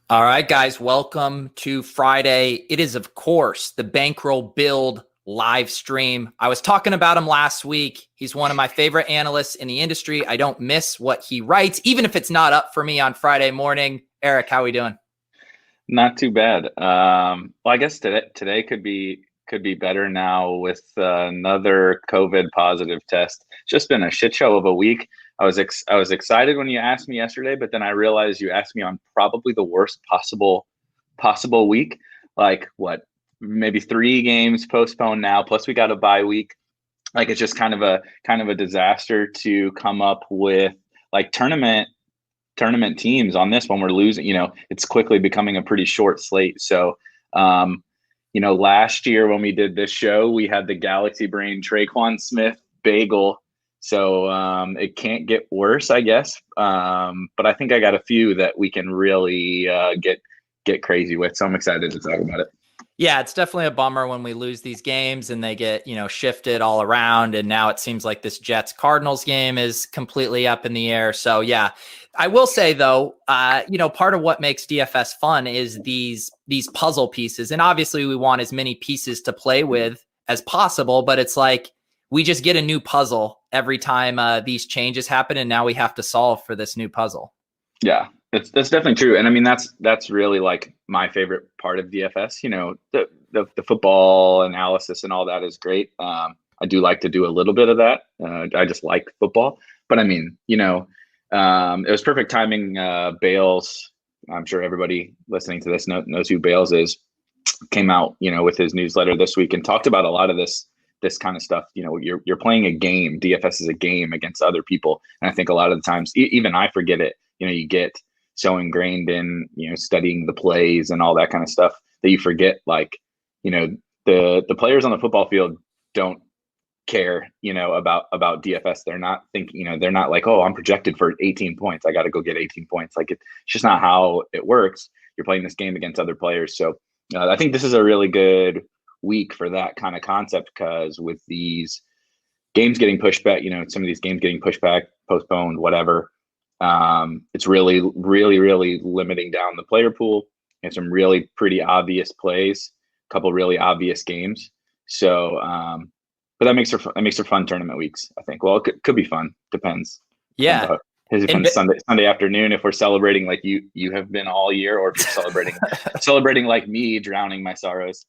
All right, guys, welcome to Friday. It is, of course, the Bankroll Build live stream. I was talking about him last week. He's one of my favorite analysts in the industry. I don't miss what he writes, even if it's not up for me on Friday morning. Eric, how are we doing? Not too bad. Well, I guess today could be better now with another COVID positive test. It's just been a shit show of a week. I was excited when you asked me yesterday, but then I realized you asked me on probably the worst possible week. Like what? Maybe 3 games postponed now. Plus we got a bye week. Like it's just kind of a disaster to come up with like tournament teams on this one. We're losing, it's quickly becoming a pretty short slate. So, last year when we did this show, we had the Galaxy Brain Traquan Smith bagel. So it can't get worse, I guess. But I think I got a few that we can really get crazy with. So I'm excited to talk about it. Yeah, it's definitely a bummer when we lose these games and they get, shifted all around. And now it seems like this Jets Cardinals game is completely up in the air. So yeah, I will say though, part of what makes DFS fun is these puzzle pieces. And obviously we want as many pieces to play with as possible, but it's like we just get a new puzzle every time these changes happen. And now we have to solve for this new puzzle. Yeah, that's definitely true. And I mean, that's really like my favorite part of DFS. The football analysis and all that is great. I do like to do a little bit of that. I just like football. But I mean, it was perfect timing. Bales, I'm sure everybody listening to this knows who Bales is, came out, with his newsletter this week and talked about a lot of this kind of stuff. You're playing a game. DFS is a game against other people. And I think a lot of the times, even I forget it, you get so ingrained in, studying the plays and all that kind of stuff that you forget, like, the players on the football field don't care, about DFS. They're not thinking, they're not like, oh, I'm projected for 18 points. I got to go get 18 points. Like it's just not how it works. You're playing this game against other players. So I think this is a really good week for that kind of concept, because with these games getting pushed back, some of these games getting pushed back, postponed, whatever, it's really, really, really limiting down the player pool and some really pretty obvious plays, a couple really obvious games. So, but that makes for fun tournament weeks, I think. Well, it could be fun. Depends. Yeah. Is it fun Sunday afternoon if we're celebrating like you have been all year, or if you're celebrating like me, drowning my sorrows?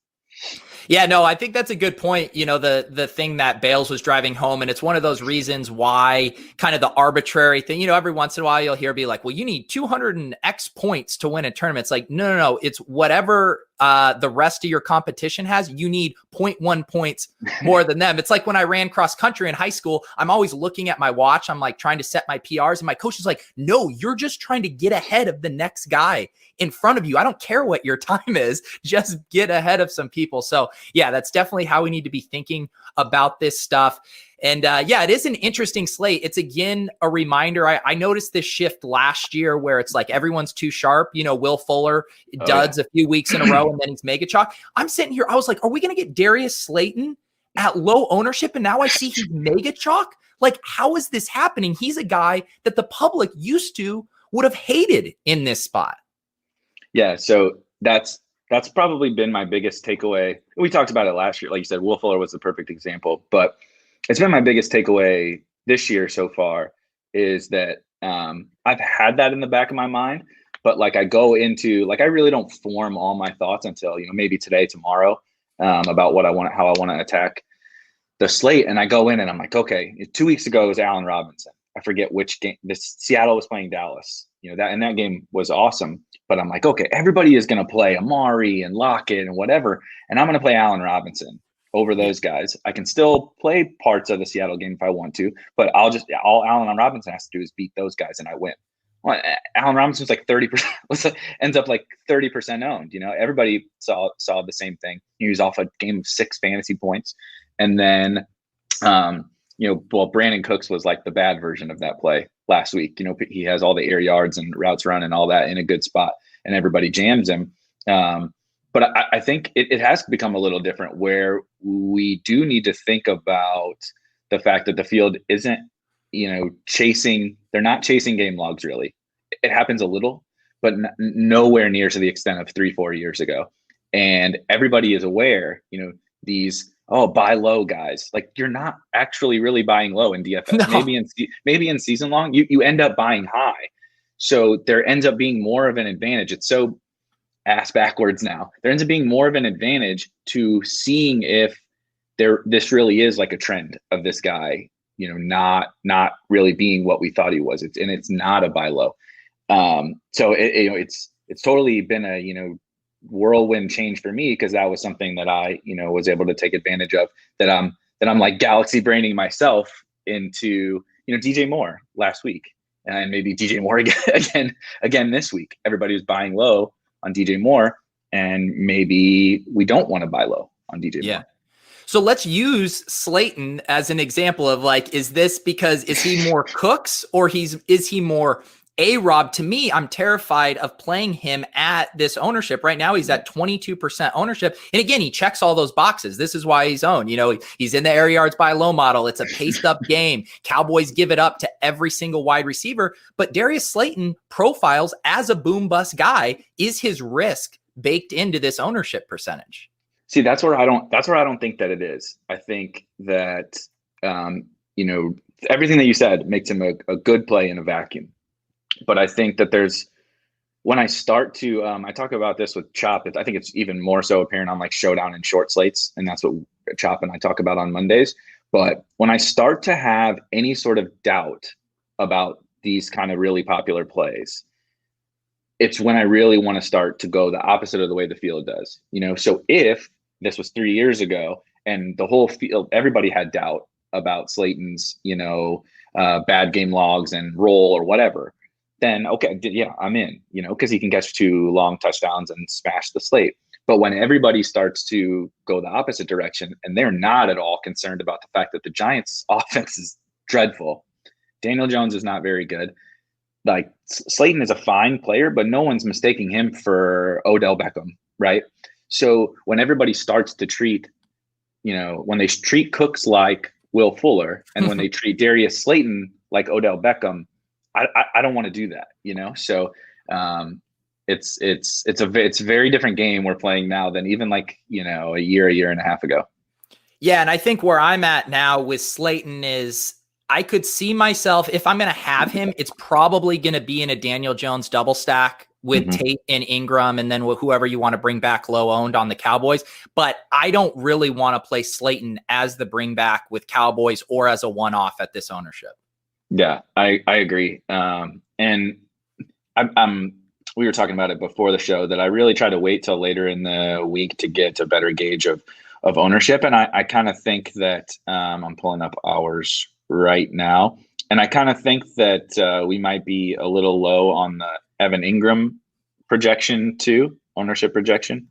Yeah, no, I think that's a good point. The thing that Bales was driving home, and it's one of those reasons why kind of the arbitrary thing, every once in a while you'll hear be like, well, you need 200 and X points to win a tournament. It's like, no. It's whatever the rest of your competition has. You need 0.1 points more than them. It's like when I ran cross country in high school, I'm always looking at my watch. I'm like trying to set my PRs, and my coach is like, no, you're just trying to get ahead of the next guy in front of you. I don't care what your time is, just get ahead of some people. So yeah, that's definitely how we need to be thinking about this stuff. And it is an interesting slate. It's again a reminder. I noticed this shift last year where it's like everyone's too sharp. Will Fuller duds a few weeks in a row and then he's mega chalk. I'm sitting here, I was like, are we going to get Darius Slayton at low ownership? And now I see he's mega chalk. Like, how is this happening? He's a guy that the public would have hated in this spot. Yeah, so that's probably been my biggest takeaway. We talked about it last year. Like you said, Will Fuller was the perfect example, but it's been my biggest takeaway this year so far is that I've had that in the back of my mind, but like I go into, like I really don't form all my thoughts until, maybe today, tomorrow, about how I want to attack the slate. And I go in and I'm like, okay, 2 weeks ago it was Allen Robinson. I forget which game. Seattle was playing Dallas. That game was awesome. But I'm like, okay, everybody is going to play Amari and Lockett and whatever, and I'm going to play Allen Robinson over those guys. I can still play parts of the Seattle game if I want to, but all Allen Robinson has to do is beat those guys and I win. Well, Allen Robinson's like 30%, ends up like 30% owned. Everybody saw the same thing. He was off a game of 6 fantasy points, and then Brandon Cooks was like the bad version of that play last week. He has all the air yards and routes run and all that in a good spot, and everybody jams him. But I think it has become a little different where we do need to think about the fact that the field isn't, they're not chasing game logs really. It happens a little, but nowhere near to the extent of 3-4 years ago. And everybody is aware, these buy low guys. Like, you're not actually really buying low in DFS. No. Maybe in season long, you end up buying high. So there ends up being more of an advantage. It's so ass backwards now. There ends up being more of an advantage to seeing if this really is like a trend of this guy, not really being what we thought he was. It's not a buy low. So it's totally been a whirlwind change for me, because that was something that I was able to take advantage of, that I'm like galaxy braining myself into DJ Moore last week, and maybe DJ Moore again this week. Everybody was buying low on DJ Moore, and maybe we don't want to buy low on DJ Moore. So let's use Slayton as an example of, like, is this because is he more Cooks, or is he more A-Rob? To me, I'm terrified of playing him at this ownership. Right now, he's at 22% ownership. And again, he checks all those boxes. This is why he's owned. He's in the air yards by low model. It's a paced up game. Cowboys give it up to every single wide receiver. But Darius Slayton profiles as a boom bust guy. Is his risk baked into this ownership percentage? See, that's where I don't think that it is. I think that, everything that you said makes him a good play in a vacuum. But I think that when I start to, I talk about this with Chop, I think it's even more so apparent on like showdown and short slates. And that's what Chop and I talk about on Mondays. But when I start to have any sort of doubt about these kind of really popular plays, it's when I really want to start to go the opposite of the way the field does. So if this was 3 years ago and the whole field, everybody had doubt about Slayton's, bad game logs and roll or whatever, then okay, yeah, I'm in, because he can catch 2 long touchdowns and smash the slate. But when everybody starts to go the opposite direction, and they're not at all concerned about the fact that the Giants' offense is dreadful, Daniel Jones is not very good. Like, Slayton is a fine player, but no one's mistaking him for Odell Beckham, right? So when everybody starts to treat, when they treat Cooks like Will Fuller, and when they treat Darius Slayton like Odell Beckham, I don't want to do that, So it's a very different game we're playing now than even like a year and a half ago. Yeah, and I think where I'm at now with Slayton is I could see myself, if I'm going to have him, it's probably going to be in a Daniel Jones double stack with Tate and Ingram, and then whoever you want to bring back low owned on the Cowboys. But I don't really want to play Slayton as the bring back with Cowboys or as a one-off at this ownership. Yeah, I agree. And we were talking about it before the show, that I really try to wait till later in the week to get a better gauge of ownership. And I kind of think that I'm pulling up ours right now, and I kind of think that we might be a little low on the Evan Ingram projection too, ownership projection.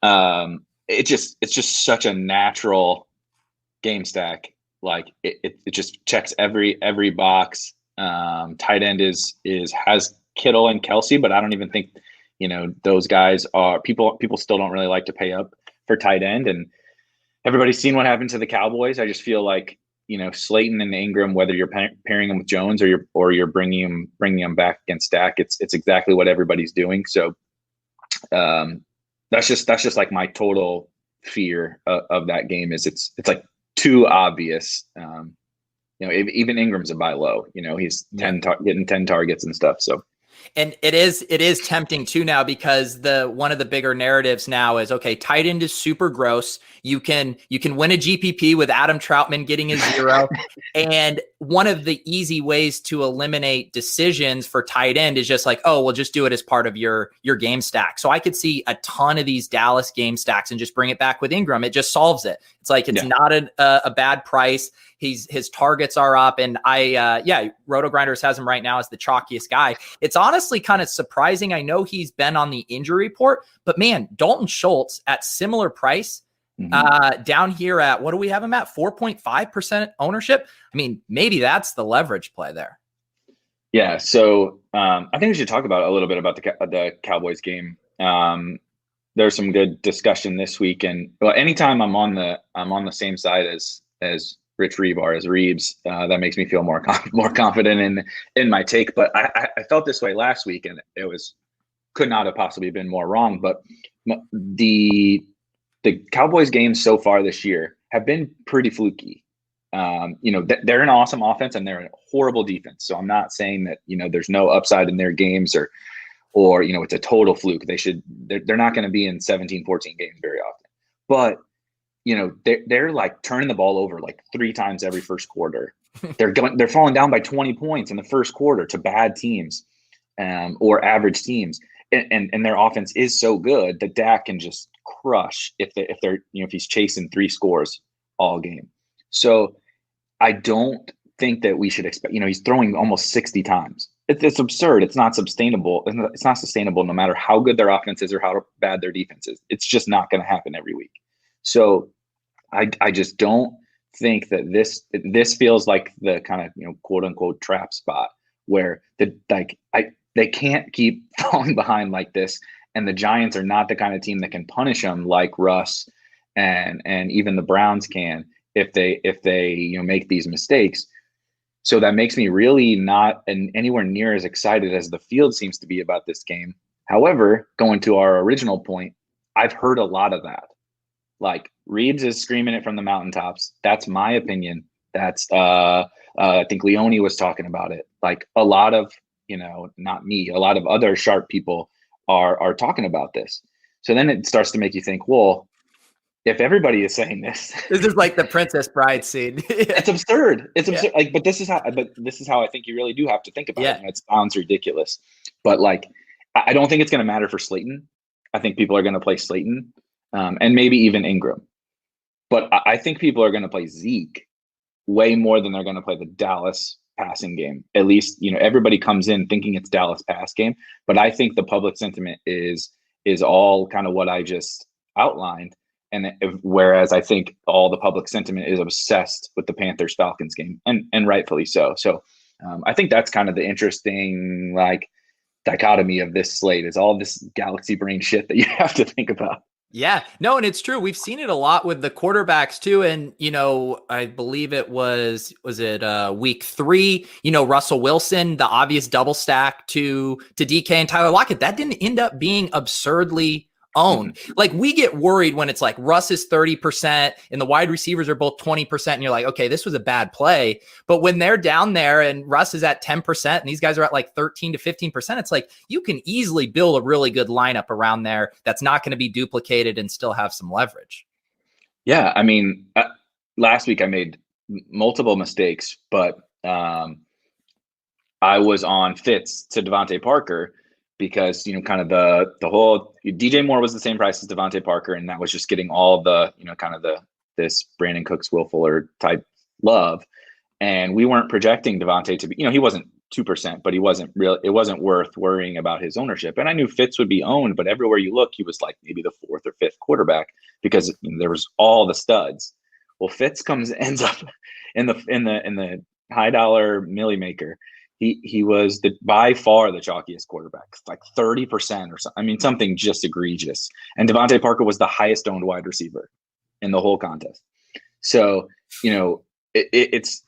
It's just such a natural game stack. Like it just checks every box. Tight end has Kittle and Kelsey, but I don't even think those guys are people still don't really like to pay up for tight end, and everybody's seen what happened to the Cowboys. I just feel like Slayton and Ingram, whether you're pairing them with Jones or you're bringing them back against Dak, it's exactly what everybody's doing. So that's just like my total fear of that game is it's like too obvious. Even Ingram's a buy low. He's getting 10 targets and stuff. So. And it is tempting too now, because one of the bigger narratives now is, okay, tight end is super gross. You can win a GPP with Adam Troutman getting a 0. And one of the easy ways to eliminate decisions for tight end is just like, oh, well, just do it as part of your game stack. So I could see a ton of these Dallas game stacks and just bring it back with Ingram. It just solves it. It's like, it's not a bad price. His targets are up, and RotoGrinders has him right now as the chalkiest guy. It's honestly kind of surprising. I know he's been on the injury report, but man, Dalton Schultz at similar price, down here at, what do we have him at? 4.5% ownership. I mean, maybe that's the leverage play there. Yeah. So I think we should talk about a little bit about the Cowboys game. There's some good discussion this week, and anytime I'm on the same side as Rich Rebar as Reeves. That makes me feel more confident in my take. But I felt this way last week, and it could not have possibly been more wrong. But the Cowboys games so far this year have been pretty fluky. They're an awesome offense and they're a horrible defense. So I'm not saying that, there's no upside in their games or it's a total fluke. They're not going to be in 17, 14 games very often. But, they're like turning the ball over like 3 times every first quarter. They're falling down by 20 points in the first quarter to bad teams or average teams. And their offense is so good that Dak can just crush if he's chasing 3 scores all game. So I don't think that we should expect, he's throwing almost 60 times. It's absurd. It's not sustainable. It's not sustainable no matter how good their offense is or how bad their defense is. It's just not going to happen every week. So I just don't think that this feels like the kind of, quote unquote trap spot where they can't keep falling behind like this. And the Giants are not the kind of team that can punish them like Russ and even the Browns can if they make these mistakes. So that makes me really not anywhere near as excited as the field seems to be about this game. However, going to our original point, I've heard a lot of that. Like Reeves is screaming it from the mountaintops. That's my opinion. That's I think Leone was talking about it. Like a lot of, not me, a lot of other sharp people are talking about this. So then it starts to make you think, well, if everybody is saying this is like the Princess Bride scene. It's absurd. It's absurd. Like, but this is how I think you really do have to think about it. And it sounds ridiculous, but like, I don't think it's going to matter for Slayton. I think people are going to play Slayton, and maybe even Ingram. But I think people are going to play Zeke way more than they're going to play the Dallas passing game. At least, everybody comes in thinking it's Dallas pass game, but I think the public sentiment is all kind of what I just outlined. And whereas I think all the public sentiment is obsessed with the Panthers-Falcons game, and rightfully so. So I think that's kind of the interesting dichotomy of this slate is all this galaxy brain shit that you have to think about. Yeah, no, and it's true. We've seen it a lot with the quarterbacks too. And, I believe it was it week 3, Russell Wilson, the obvious double stack to DK and Tyler Lockett, that didn't end up being absurdly owned. Like we get worried when it's like Russ is 30% and the wide receivers are both 20% and you're like, okay, this was a bad play. But when they're down there and Russ is at 10% and these guys are at like 13 to 15%, it's like you can easily build a really good lineup around there that's not going to be duplicated and still have some leverage. Yeah, I mean, last week I made multiple mistakes, but I was on Fitz to Devontae Parker because, kind of the whole DJ Moore was the same price as Devontae Parker. And that was just getting all the, kind of this Brandon Cooks, Will Fuller type love. And we weren't projecting Devontae to be, he wasn't 2%, but it wasn't worth worrying about his ownership. And I knew Fitz would be owned, but everywhere you look, he was like maybe the 4th or 5th quarterback because there was all the studs. Well, Fitz ends up in the high dollar milli maker. He was by far the chalkiest quarterback, like 30% or something. I mean, something just egregious. And Devontae Parker was the highest owned wide receiver in the whole contest. So, it's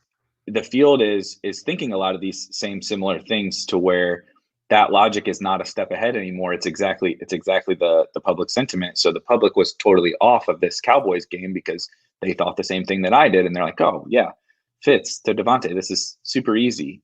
the field is thinking a lot of these similar things to where that logic is not a step ahead anymore. It's exactly the public sentiment. So the public was totally off of this Cowboys game because they thought the same thing that I did. And they're like, oh yeah, Fitz to Devontae, this is super easy,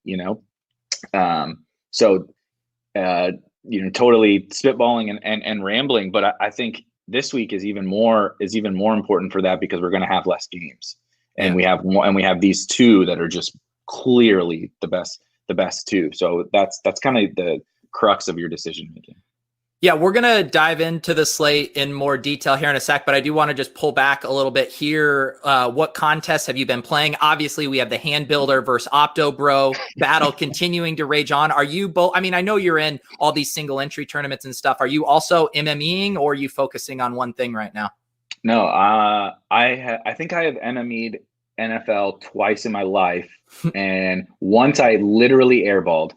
totally spitballing and rambling. But I think this week is even more important for that because we're going to have less games, and we have these 2 that are just clearly the best 2. So that's kind of the crux of your decision making. Yeah, we're going to dive into the slate in more detail here in a sec, but I do want to just pull back a little bit here. What contests have you been playing? Obviously, we have the Hand Builder versus Opto Bro battle continuing to rage on. Are you both? I mean, I know you're in all these single entry tournaments and stuff. Are you also MMEing or are you focusing on one thing right now? No, I think I have MME'd NFL twice in my life. And once I literally airballed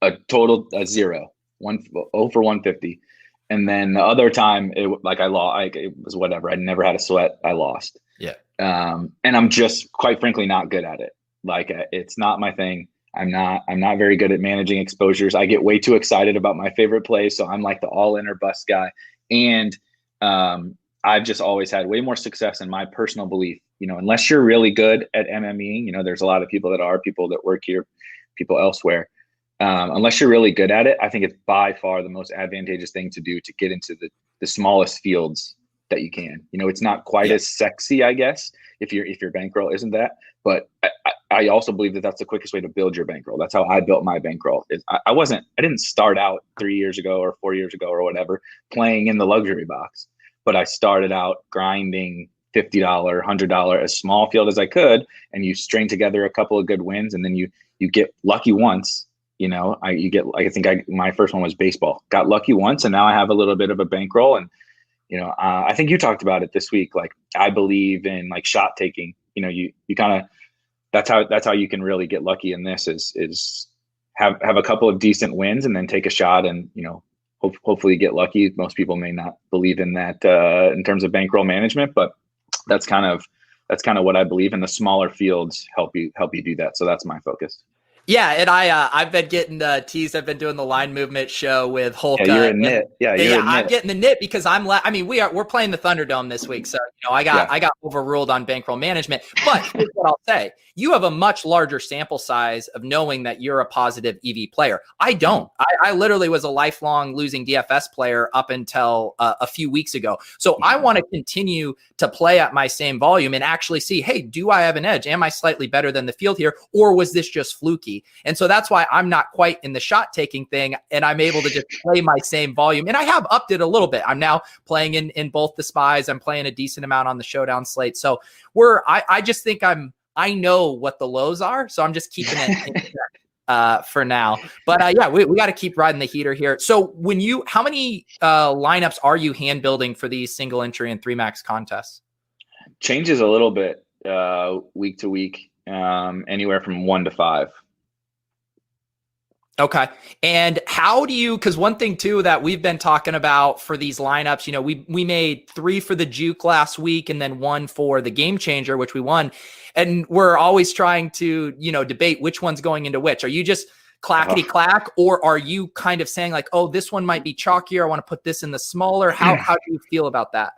a 0. 0 for 150, and then the other time it lost. It was whatever. I never had a sweat. I lost. Yeah. And I'm just quite frankly not good at it. Like it's not my thing. I'm not very good at managing exposures. I get way too excited about my favorite plays, so I'm like the all in or bust guy. And I've just always had way more success in my personal belief. Unless you're really good at MMEing, there's a lot of people that are, people that work here, people elsewhere. Unless you're really good at it, I think it's by far the most advantageous thing to do to get into the smallest fields that you can. It's not quite as sexy, I guess, if your bankroll isn't that. But I also believe that that's the quickest way to build your bankroll. That's how I built my bankroll. I didn't start out 3 years ago or 4 years ago or whatever playing in the luxury box, but I started out grinding $50, $100, as small field as I could, and you string together a couple of good wins, and then you get lucky once. My first one was baseball. Got lucky once, and now I have a little bit of a bankroll. And I think you talked about it this week. Like, I believe in like shot taking. You kind of, that's how you can really get lucky in this is have a couple of decent wins and then take a shot and hopefully get lucky. Most people may not believe in that in terms of bankroll management, but that's kind of what I believe. In the smaller fields help you do that. So that's my focus. Yeah, and I've been getting teased. I've been doing the line movement show with Hulk. Yeah, you're a nit. I'm getting the nit because we're playing the Thunderdome this week, so I got overruled on bankroll management. But here's what I'll say: you have a much larger sample size of knowing that you're a positive EV player. I don't. I literally was a lifelong losing DFS player up until a few weeks ago. So I want to continue to play at my same volume and actually see, hey, do I have an edge? Am I slightly better than the field here, or was this just fluky? And so that's why I'm not quite in the shot taking thing, and I'm able to just play my same volume. And I have upped it a little bit. I'm now playing in both the spies. I'm playing a decent amount on the showdown slate. So I just think I know what the lows are. So I'm just keeping it in check for now. But we got to keep riding the heater here. So how many lineups are you hand building for these single entry and 3 max contests? Changes a little bit week to week, anywhere from 1 to 5. Okay. And how do you, because one thing too that we've been talking about for these lineups, we made 3 for the juke last week and then 1 for the game changer, which we won. And we're always trying to, debate which one's going into which. Are you just clackety clack, or are you kind of saying like, oh, this one might be chalkier, I want to put this in the smaller? How do you feel about that?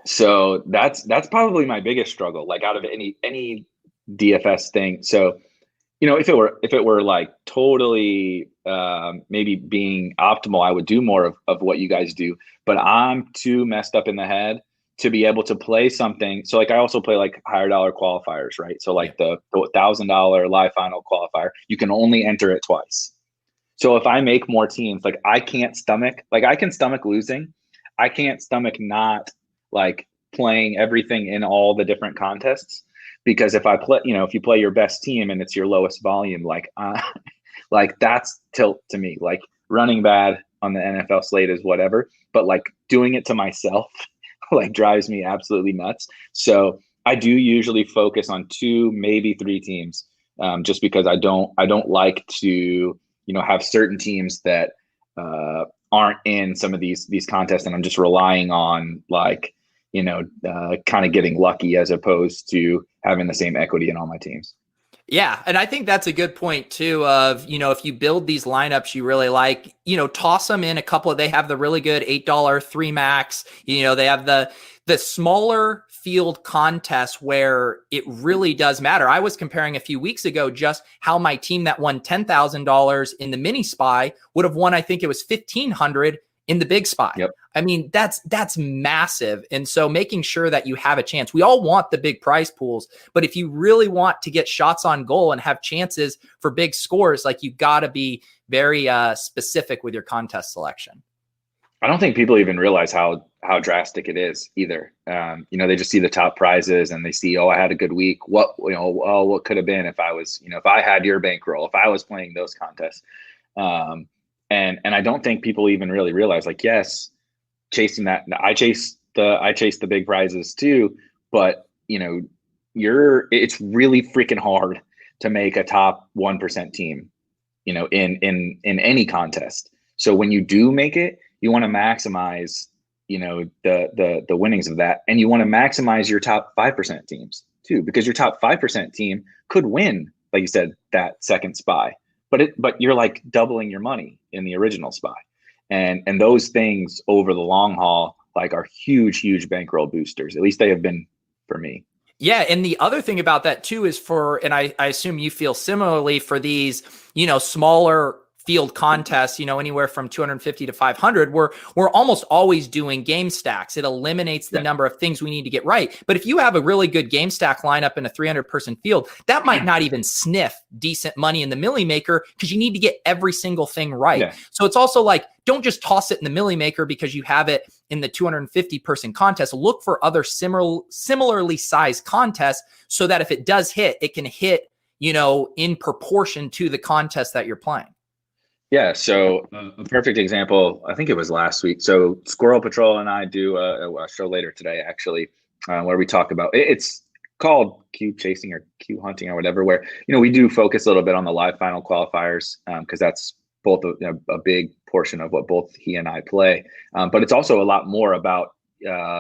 So that's probably my biggest struggle, like out of any DFS thing. So if it were like totally maybe being optimal, I would do more of what you guys do. But I'm too messed up in the head to be able to play something. So like I also play like higher dollar qualifiers, right? So like the $1,000 live final qualifier, you can only enter it twice. So if I make more teams, like I can stomach losing. I can't stomach not like playing everything in all the different contests. Because if I play, if you play your best team and it's your lowest volume, like that's tilt to me. Like running bad on the NFL slate is whatever, but like doing it to myself, like drives me absolutely nuts. So I do usually focus on 2, maybe 3 teams, just because I don't like to, have certain teams that aren't in some of these contests, and I'm just relying on like, kind of getting lucky as opposed to having the same equity in all my teams. Yeah. And I think that's a good point too of, if you build these lineups you really like, toss them in a couple they have the really good $8 3 max, they have the smaller field contests where it really does matter. I was comparing a few weeks ago just how my team that won $10,000 in the mini spy would have won, I think it was $1,500 in the big spy. Yep. I mean, that's massive. And so making sure that you have a chance, we all want the big prize pools, but if you really want to get shots on goal and have chances for big scores, like you got to be very specific with your contest selection. I don't think people even realize how drastic it is either. They just see the top prizes and they see, oh, I had a good week. What could have been if I was, if I had your bankroll, if I was playing those contests. And I don't think people even really realize, like, yes, chasing that. I chase the big prizes too, but it's really freaking hard to make a top 1% team, in any contest. So when you do make it, you want to maximize the winnings of that. And you want to maximize your top 5% teams too, because your top 5% team could win, like you said, that second SPY, but you're like doubling your money in the original SPY. And those things over the long haul, like, are huge bankroll boosters. At least they have been for me. Yeah. And the other thing about that too is and I assume you feel similarly for these, smaller field contests, anywhere from 250 to 500, we're almost always doing game stacks. It eliminates the number of things we need to get right. But if you have a really good game stack lineup in a 300 person field, that might not even sniff decent money in the Millie Maker, because you need to get every single thing right. Yeah. So it's also like, don't just toss it in the Millie Maker because you have it in the 250 person contest. Look for other similarly sized contests, so that if it does hit, it can hit, in proportion to the contest that you're playing. Yeah, so a perfect example, I think it was last week. So Squirrel Patrol and I do a show later today, actually, where we talk about, it's called Q chasing or Q hunting or whatever, where, we do focus a little bit on the live final qualifiers, because that's both a big portion of what both he and I play. But it's also a lot more about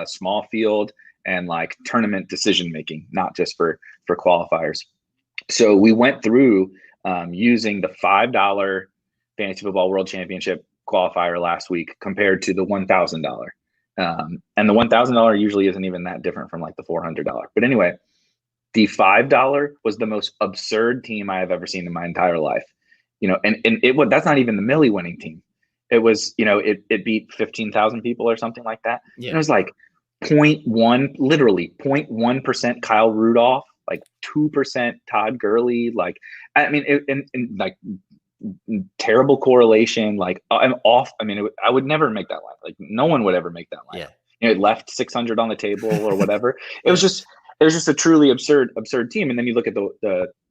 small field and like tournament decision making, not just for qualifiers. So we went through using the $5 Fantasy Football World Championship qualifier last week compared to the $1,000. And the $1,000 usually isn't even that different from like the $400. But anyway, the $5 was the most absurd team I have ever seen in my entire life. And that's not even the Millie winning team. It was, it beat 15,000 people or something like that. Yeah. And it was like 0.1% Kyle Rudolph, like 2% Todd Gurley. Like, I mean, like, terrible correlation. Like, I'm off. I mean, I would never make that line. Like, no one would ever make that line. Yeah. It left 600 on the table or whatever. It was just a truly absurd team. And then you look at the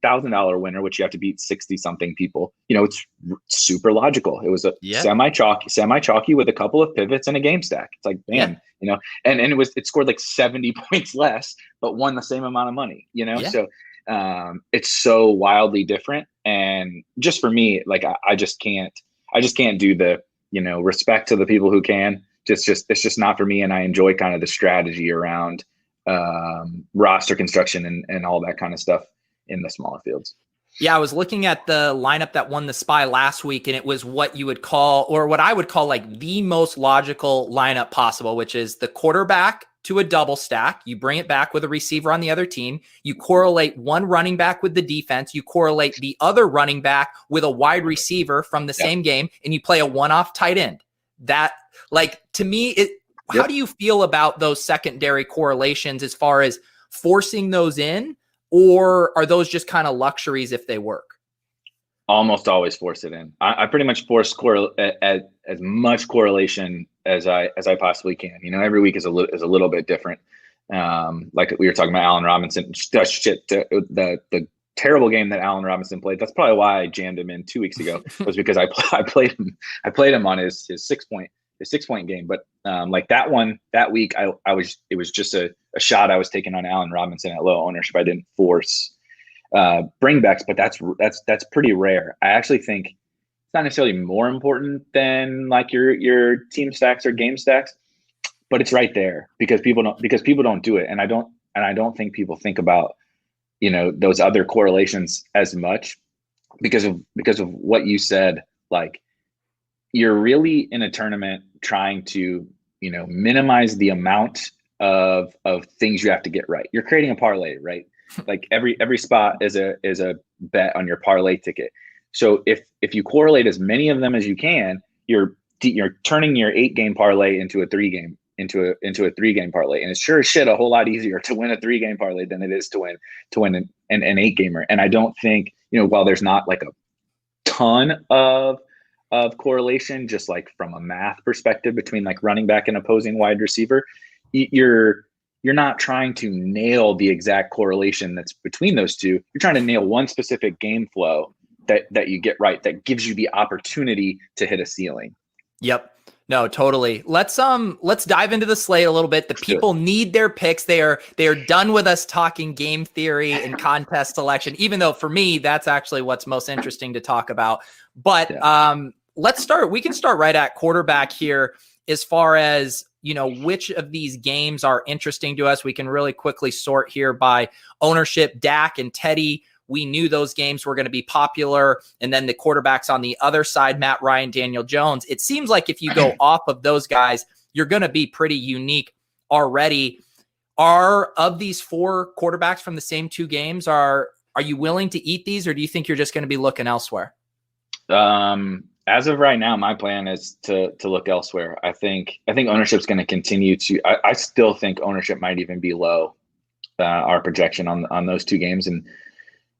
$1,000 winner, which you have to beat 60 something people. It's super logical. It was a semi chalky with a couple of pivots and a game stack. It's like, bam, and it scored like 70 points less, but won the same amount of money, So it's so wildly different. And just for me, like, I just can't do the, respect to the people who can. It's just not for me. And I enjoy kind of the strategy around roster construction and all that kind of stuff in the smaller fields. Yeah, I was looking at the lineup that won the SPY last week, and it was what you would call, or what I would call, like the most logical lineup possible, which is the quarterback to a double stack. You bring it back with a receiver on the other team. You correlate one running back with the defense. You correlate the other running back with a wide receiver from the same game, and you play a one-off tight end. That, like, to me, how do you feel about those secondary correlations as far as forcing those in, or are those just kind of luxuries if they work? Almost always force it in. I pretty much force as much correlation as I possibly can. Every week is a little bit different. Like we were talking about Allen Robinson, the terrible game that Allen Robinson played. That's probably why I jammed him in 2 weeks ago, was because I played him on his 6-point game. But like that week, it was just a shot I was taking on Allen Robinson at low ownership. I didn't force bringbacks, but that's pretty rare. I actually think it's not necessarily more important than like your team stacks or game stacks, but it's right there because people don't do it, and I don't think people think about those other correlations as much because of what you said. Like, you're really in a tournament trying to minimize the amount of things you have to get right. You're creating a parlay, right? Like every spot is a bet on your parlay ticket. So if you correlate as many of them as you can, you're turning your 8-game parlay into a 3-game into a 3-game parlay, and it's sure as shit a whole lot easier to win a 3-game parlay than it is to win an 8-gamer. And I don't think while there's not like a ton of correlation, just like from a math perspective between like running back and opposing wide receiver, you're not trying to nail the exact correlation that's between those two. You're trying to nail one specific game flow that you get right, that gives you the opportunity to hit a ceiling. Yep. No, totally. Let's dive into the slate a little bit. The people need their picks. They are done with us talking game theory and contest selection, even though for me, that's actually what's most interesting to talk about. But we can start right at quarterback here as far as, which of these games are interesting to us. We can really quickly sort here by ownership. Dak and Teddy, we knew those games were going to be popular. And then the quarterbacks on the other side, Matt Ryan, Daniel Jones. It seems like if you go off of those guys, you're going to be pretty unique already. Are of these 4 quarterbacks from the same 2 games, are you willing to eat these, or do you think you're just going to be looking elsewhere? As of right now, my plan is to look elsewhere. I think ownership's going to continue to. I still think ownership might even be low. Our projection on those 2 games, and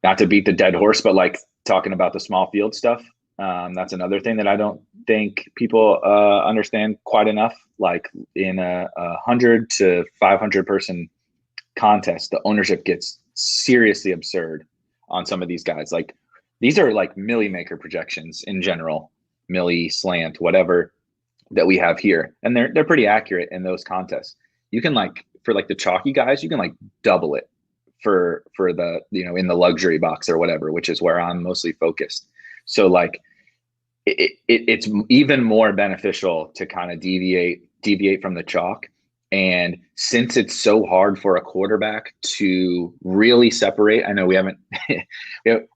not to beat the dead horse, but like talking about the small field stuff. That's another thing that I don't think people understand quite enough. Like in a 100 to 500 person contest, the ownership gets seriously absurd on some of these guys. Like these are like milli maker projections in general, milli, slant, whatever that we have here, and they're pretty accurate in those contests. You can for the chalky guys, you can double it for the in the luxury box or whatever, which is where I'm mostly focused. So it's even more beneficial to kind of deviate from the chalk. And since it's so hard for a quarterback to really separate, I know we haven't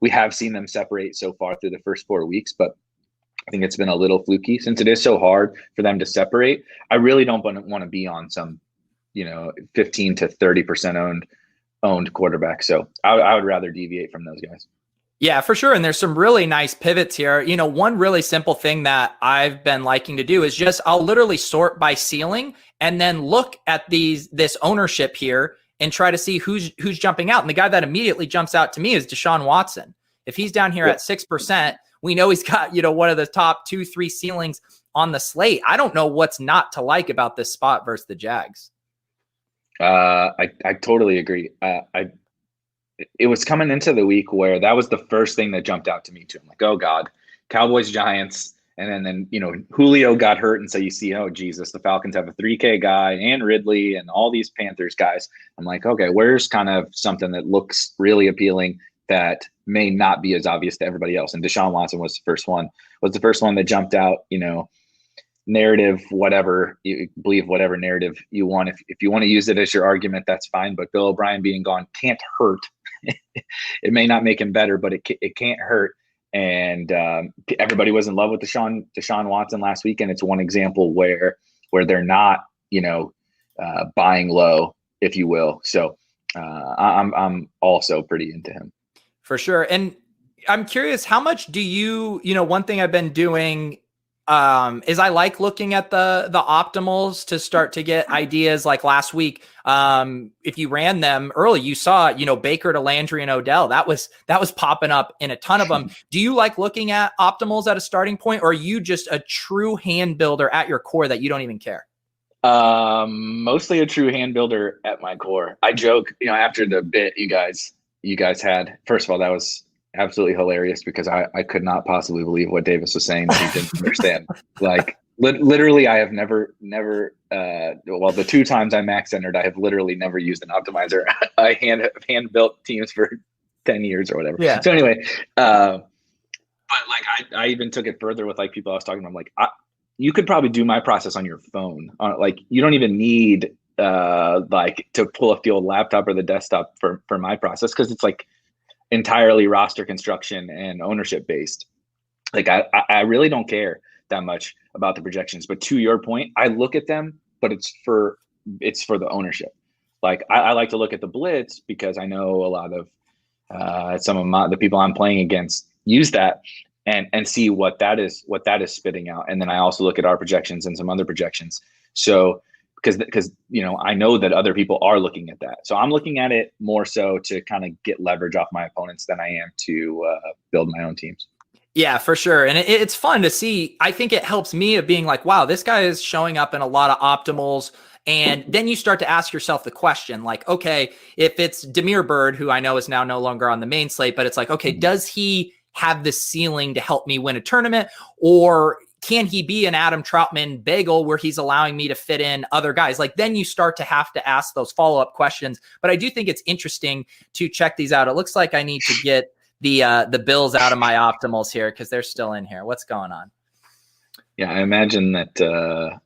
we have seen them separate so far through the first 4 weeks, but I think it's been a little fluky. Since it is so hard for them to separate, I really don't want to be on some 15 to 30% owned quarterback. So I would rather deviate from those guys. Yeah, for sure. And there's some really nice pivots here. One really simple thing that I've been liking to do is I'll literally sort by ceiling and then look at this ownership here and try to see who's jumping out. And the guy that immediately jumps out to me is Deshaun Watson. If he's down here at 6%, we know he's got, one of the top 2-3 ceilings on the slate. I don't know what's not to like about this spot versus the Jags. I totally agree. It was coming into the week where that was the first thing that jumped out to me too. I'm like, oh God, Cowboys, Giants. And then, Julio got hurt. And so you see, oh Jesus, the Falcons have a 3K guy and Ridley and all these Panthers guys. I'm like, okay, where's kind of something that looks really appealing that may not be as obvious to everybody else? And Deshaun Watson was the first one that jumped out, narrative, whatever you believe, whatever narrative you want. If you want to use it as your argument, that's fine. But Bill O'Brien being gone can't hurt. It may not make him better, but it can't hurt. And everybody was in love with Deshaun Watson last week, and it's one example where they're not, buying low, if you will. So I'm also pretty into him for sure. And I'm curious, how much do you one thing I've been doing is I like looking at the optimals to start to get ideas. Like last week, if you ran them early, you saw, Baker to Landry and Odell. That was popping up in a ton of them. Do you like looking at optimals at a starting point, or are you just a true hand builder at your core that you don't even care? Mostly a true hand builder at my core. I joke, after the bit you guys had, first of all, that was absolutely hilarious because I could not possibly believe what Davis was saying that he didn't understand. Like literally, I have never, the 2 times I max entered, I have literally never used an optimizer. I hand built teams for 10 years or whatever. Yeah. So anyway, but I even took it further with people I was talking to. I'm like, you could probably do my process on your phone. You don't even need to pull up the old laptop or the desktop for my process, because it's entirely roster construction and ownership based. I really don't care that much about the projections, but to your point, I look at them, but it's for the ownership. I like to look at the blitz because I know a lot of some of the people I'm playing against use that and see what that is spitting out. And then I also look at our projections and some other projections. So because I know that other people are looking at that. So I'm looking at it more so to kind of get leverage off my opponents than I am to build my own teams. Yeah, for sure. And it's fun to see. I think it helps me of being like, wow, this guy is showing up in a lot of optimals. And then you start to ask yourself the question, okay, if it's Damiere Byrd, who I know is now no longer on the main slate, but it's okay, does he have the ceiling to help me win a tournament? Or can he be an Adam Troutman bagel where he's allowing me to fit in other guys? Then you start to have to ask those follow-up questions. But I do think it's interesting to check these out. It looks like I need to get the Bills out of my optimals here because they're still in here. What's going on? Yeah, I imagine that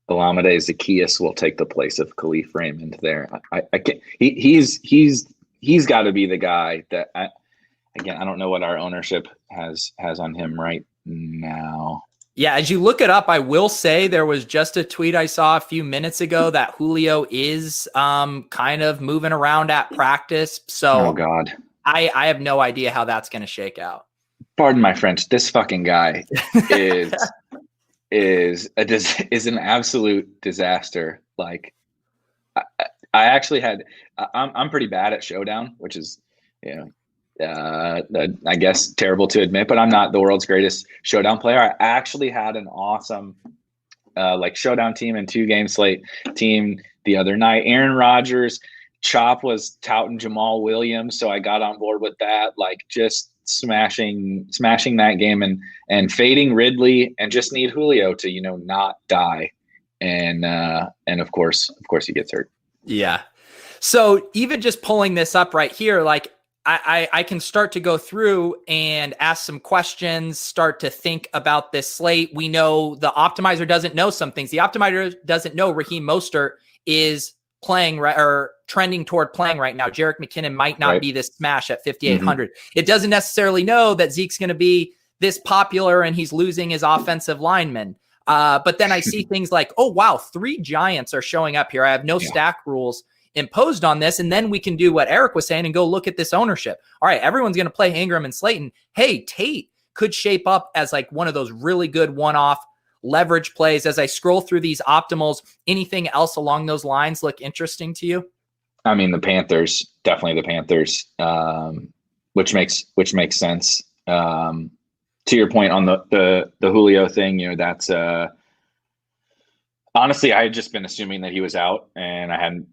Olamide Zaccheaus will take the place of Khalif Raymond there. I can't. He's got to be the guy that. Again, I don't know what our ownership has on him right now. Yeah, as you look it up, I will say there was just a tweet I saw a few minutes ago that Julio is kind of moving around at practice. So oh God, I have no idea how that's going to shake out. Pardon my French. This fucking guy is an absolute disaster. Like I actually had. I'm pretty bad at Showdown, which is I guess terrible to admit, but I'm not the world's greatest Showdown player. I actually had an awesome like Showdown team and 2-game slate team the other night. Aaron Rodgers, Chop was touting Jamal Williams, so I got on board with that. Like just smashing that game and fading Ridley, and just need Julio to not die, and of course he gets hurt. Yeah. So even just pulling this up right here, like I can start to go through and ask some questions, start to think about this slate. We know the optimizer doesn't know some things. The optimizer doesn't know Raheem Mostert is playing or trending toward playing right now. Jerick McKinnon might not be this smash at 5,800. It doesn't necessarily know that Zeke's going to be this popular and he's losing his offensive linemen. But then I see things like, oh, wow, 3 Giants are showing up here. I have no stack rules imposed on this, and then we can do what Eric was saying and go look at this ownership. All right, everyone's going to play Ingram and Slayton. Hey, Tate could shape up as like one of those really good one-off leverage plays. As I scroll through these optimals, anything else along those lines look interesting to you? I mean, the Panthers, definitely the Panthers, which makes sense. To your point on the Julio thing, that's honestly, I had just been assuming that he was out, and I hadn't,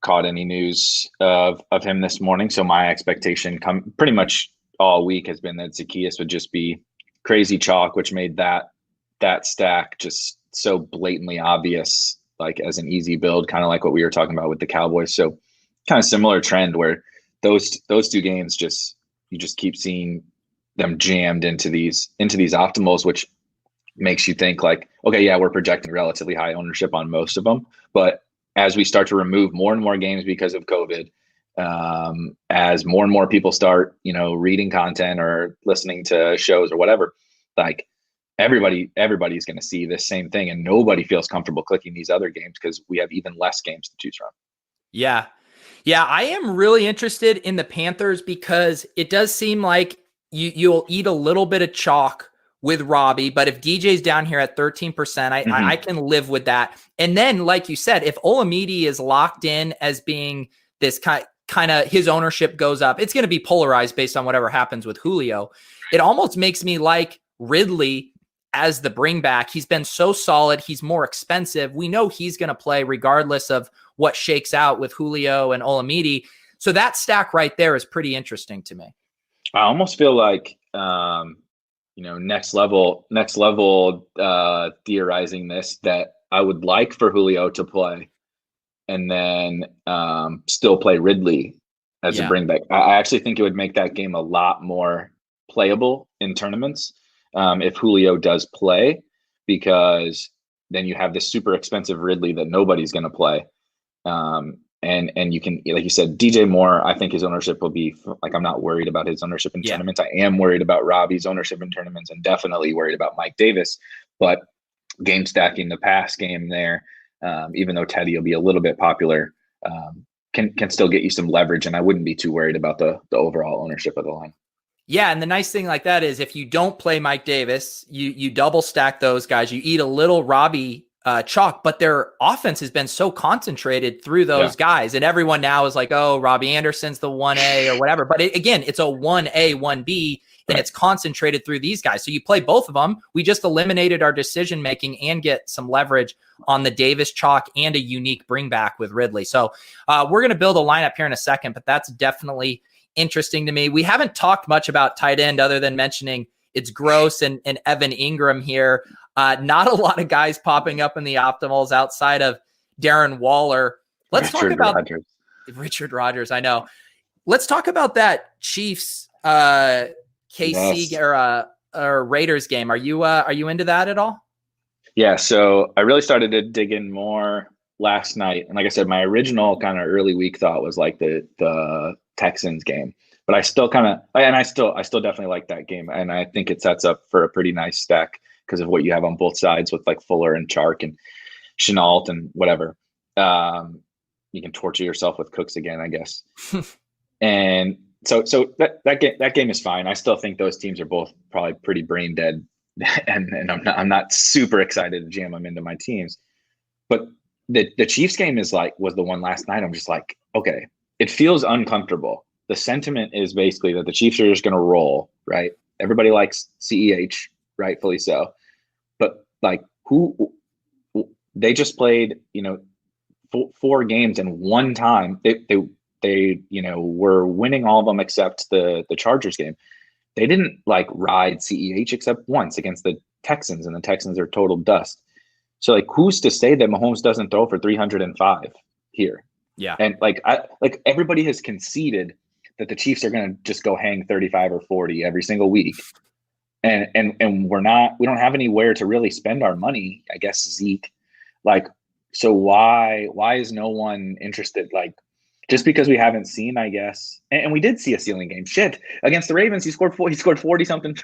caught any news of him this morning. So my expectation pretty much all week has been that Zaccheaus would just be crazy chalk, which made that stack just so blatantly obvious, like as an easy build, kind of like what we were talking about with the Cowboys. So kind of similar trend where those 2 games you just keep seeing them jammed into these optimals, which makes you think like, okay, yeah, we're projecting relatively high ownership on most of them. But as we start to remove more and more games because of COVID, as more and more people start, reading content or listening to shows or whatever, like everybody's going to see this same thing, and nobody feels comfortable clicking these other games because we have even less games to choose from. Yeah. I am really interested in the Panthers because it does seem like you'll eat a little bit of chalk with Robbie, but if DJ's down here at 13%, I can live with that. And then, like you said, if Olamide is locked in as being this kind of his ownership goes up, it's going to be polarized based on whatever happens with Julio. It almost makes me like Ridley as the bring back. He's been so solid. He's more expensive. We know he's going to play regardless of what shakes out with Julio and Olamide. So that stack right there is pretty interesting to me. I almost feel like, next level theorizing this, that I would like for Julio to play and then still play Ridley as a bring back. I actually think it would make that game a lot more playable in tournaments if Julio does play, because then you have this super expensive Ridley that nobody's going to play. And you can, like you said, DJ Moore, I think his ownership will be like, I'm not worried about his ownership in tournaments. I am worried about Robbie's ownership in tournaments, and definitely worried about Mike Davis. But game stacking the pass game there, even though Teddy will be a little bit popular, can still get you some leverage. And I wouldn't be too worried about the overall ownership of the line. Yeah, and the nice thing like that is if you don't play Mike Davis, you double stack those guys. You eat a little Robbie chalk, but their offense has been so concentrated through those guys, and everyone now is like, oh, Robbie Anderson's the 1A or whatever. But it's a 1A, 1B, and it's concentrated through these guys. So you play both of them. We just eliminated our decision making and get some leverage on the Davis chalk and a unique bring back with Ridley. So we're going to build a lineup here in a second, but that's definitely interesting to me. We haven't talked much about tight end other than mentioning it's Gross and Evan Ingram here. Not a lot of guys popping up in the optimals outside of Darren Waller. Let's talk about Richard Rodgers. I know. Let's talk about that Chiefs KC or Raiders game. Are you into that at all? Yeah, so I really started to dig in more last night. And like I said, my original kind of early week thought was like the Texans game. But I still kind of and I still definitely like that game. And I think it sets up for a pretty nice stack because of what you have on both sides with like Fuller and Chark and Chenault and whatever. You can torture yourself with Cooks again, I guess. And so that game is fine. I still think those teams are both probably pretty brain dead, and I'm not super excited to jam them into my teams. But the Chiefs game was the one last night. I'm just like, okay, it feels uncomfortable. The sentiment is basically that the Chiefs are just going to roll, right? Everybody likes CEH, rightfully so. But like they just played, four games, and one time they were winning all of them except the Chargers game. They didn't like ride CEH except once against the Texans, and the Texans are total dust. So like, who's to say that Mahomes doesn't throw for 305 here? Yeah. And like everybody has conceded that the Chiefs are going to just go hang 35 or 40 every single week. And we don't have anywhere to really spend our money, I guess, Zeke. Like, so why is no one interested? Like, just because we haven't seen, I guess, and we did see a ceiling game. Shit, against the Ravens, he scored 40 something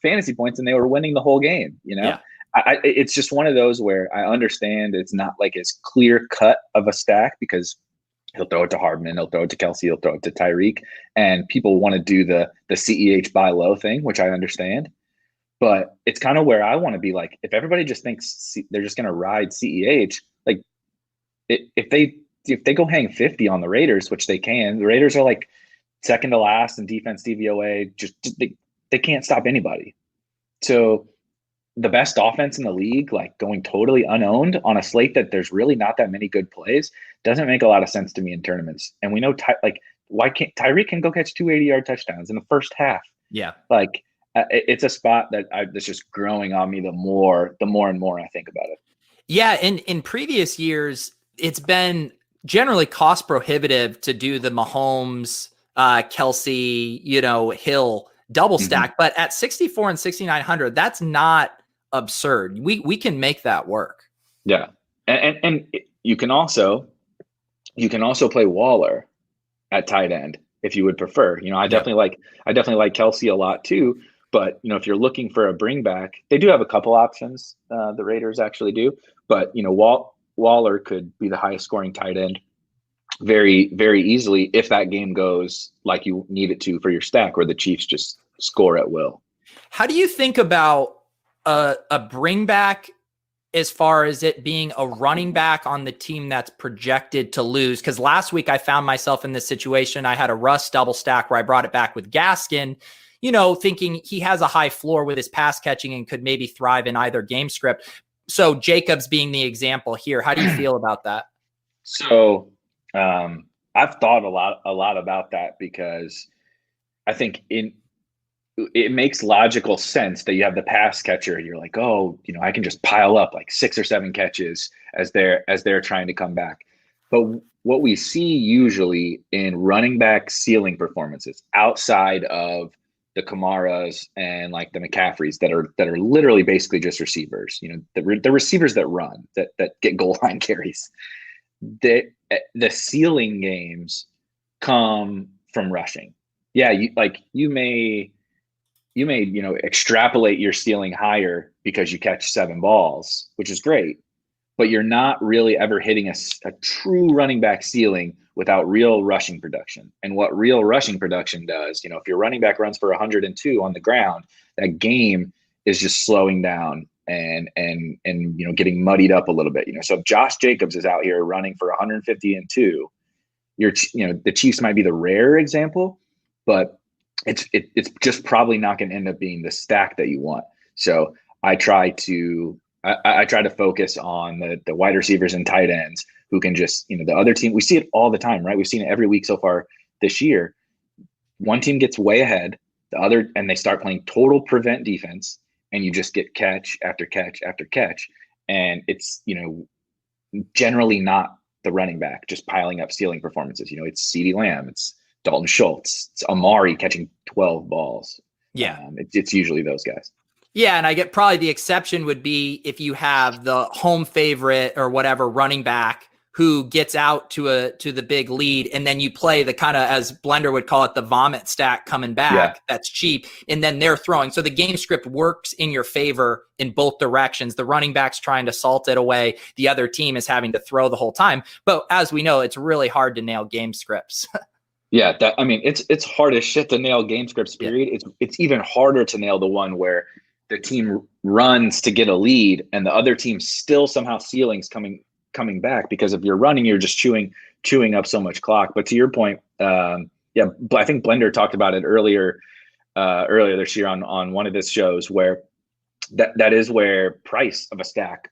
fantasy points, and they were winning the whole game. Yeah. It's just one of those where I understand it's not like as clear cut of a stack because he'll throw it to Hardman, he'll throw it to Kelsey, he'll throw it to Tyreek, and people want to do the CEH buy low thing, which I understand. But it's kind of where I want to be. Like, if everybody just thinks they're just going to ride CEH, like if they go hang 50 on the Raiders, which they can, the Raiders are like second to last in defense DVOA. Just they can't stop anybody. So the best offense in the league, like going totally unowned on a slate that there's really not that many good plays, doesn't make a lot of sense to me in tournaments. And we know why can't Tyreek can go catch 280-yard touchdowns in the first half? Yeah. Like it's a spot that's just growing on me the more and more I think about it. Yeah. In previous years, it's been generally cost prohibitive to do the Mahomes, Kelsey, Hill double stack, Mm-hmm. but at 64 and 6,900, that's not absurd. We can make that work. Yeah. And you can also play Waller at tight end if you would prefer. I definitely like Kelsey a lot too, but if you're looking for a bring back, they do have a couple options. The Raiders actually do, but Waller could be the highest scoring tight end very, very easily if that game goes like you need it to for your stack, where the Chiefs just score at will. How do you think about a bring back as far as it being a running back on the team that's projected to lose? Because last week I found myself in this situation. I had a Russ double stack where I brought it back with Gaskin, thinking he has a high floor with his pass catching and could maybe thrive in either game script. So Jacobs being the example here. How do you feel about that? So I've thought a lot about that, because I think it makes logical sense that you have the pass catcher. You're like, oh, I can just pile up like 6 or 7 catches as they're trying to come back. But what we see usually in running back ceiling performances outside of the Kamaras and like the McCaffreys that are literally basically just receivers, the receivers that run, that get goal line carries, the ceiling games come from rushing. Yeah, you may extrapolate your ceiling higher because you catch 7 balls, which is great, but you're not really ever hitting a true running back ceiling without real rushing production. And what real rushing production does, if your running back runs for 102 on the ground, that game is just slowing down and getting muddied up a little bit. So if Josh Jacobs is out here running for 150 and 2, the Chiefs might be the rare example, but it's just probably not going to end up being the stack that you want. So I try to focus on the wide receivers and tight ends who can just, the other team, we see it all the time, right? We've seen it every week so far this year. One team gets way ahead, and they start playing total prevent defense, and you just get catch after catch after catch. And it's, generally not the running back just piling up ceiling performances. It's CeeDee Lamb, it's Dalton Schultz, it's Amari catching 12 balls. Yeah. It's usually those guys. Yeah, and I get probably the exception would be if you have the home favorite or whatever running back who gets out to the big lead, and then you play the kind of, as Blender would call it, the vomit stack coming back. That's cheap, and then they're throwing. So the game script works in your favor in both directions. The running back's trying to salt it away. The other team is having to throw the whole time. But as we know, it's really hard to nail game scripts. Yeah, it's hard as shit to nail game scripts, period. Yeah. It's even harder to nail the one where the team runs to get a lead and the other team still somehow ceilings coming back, because if you're running, you're just chewing up so much clock. But to your point, I think Blender talked about it earlier this year on one of his shows, where that is where price of a stack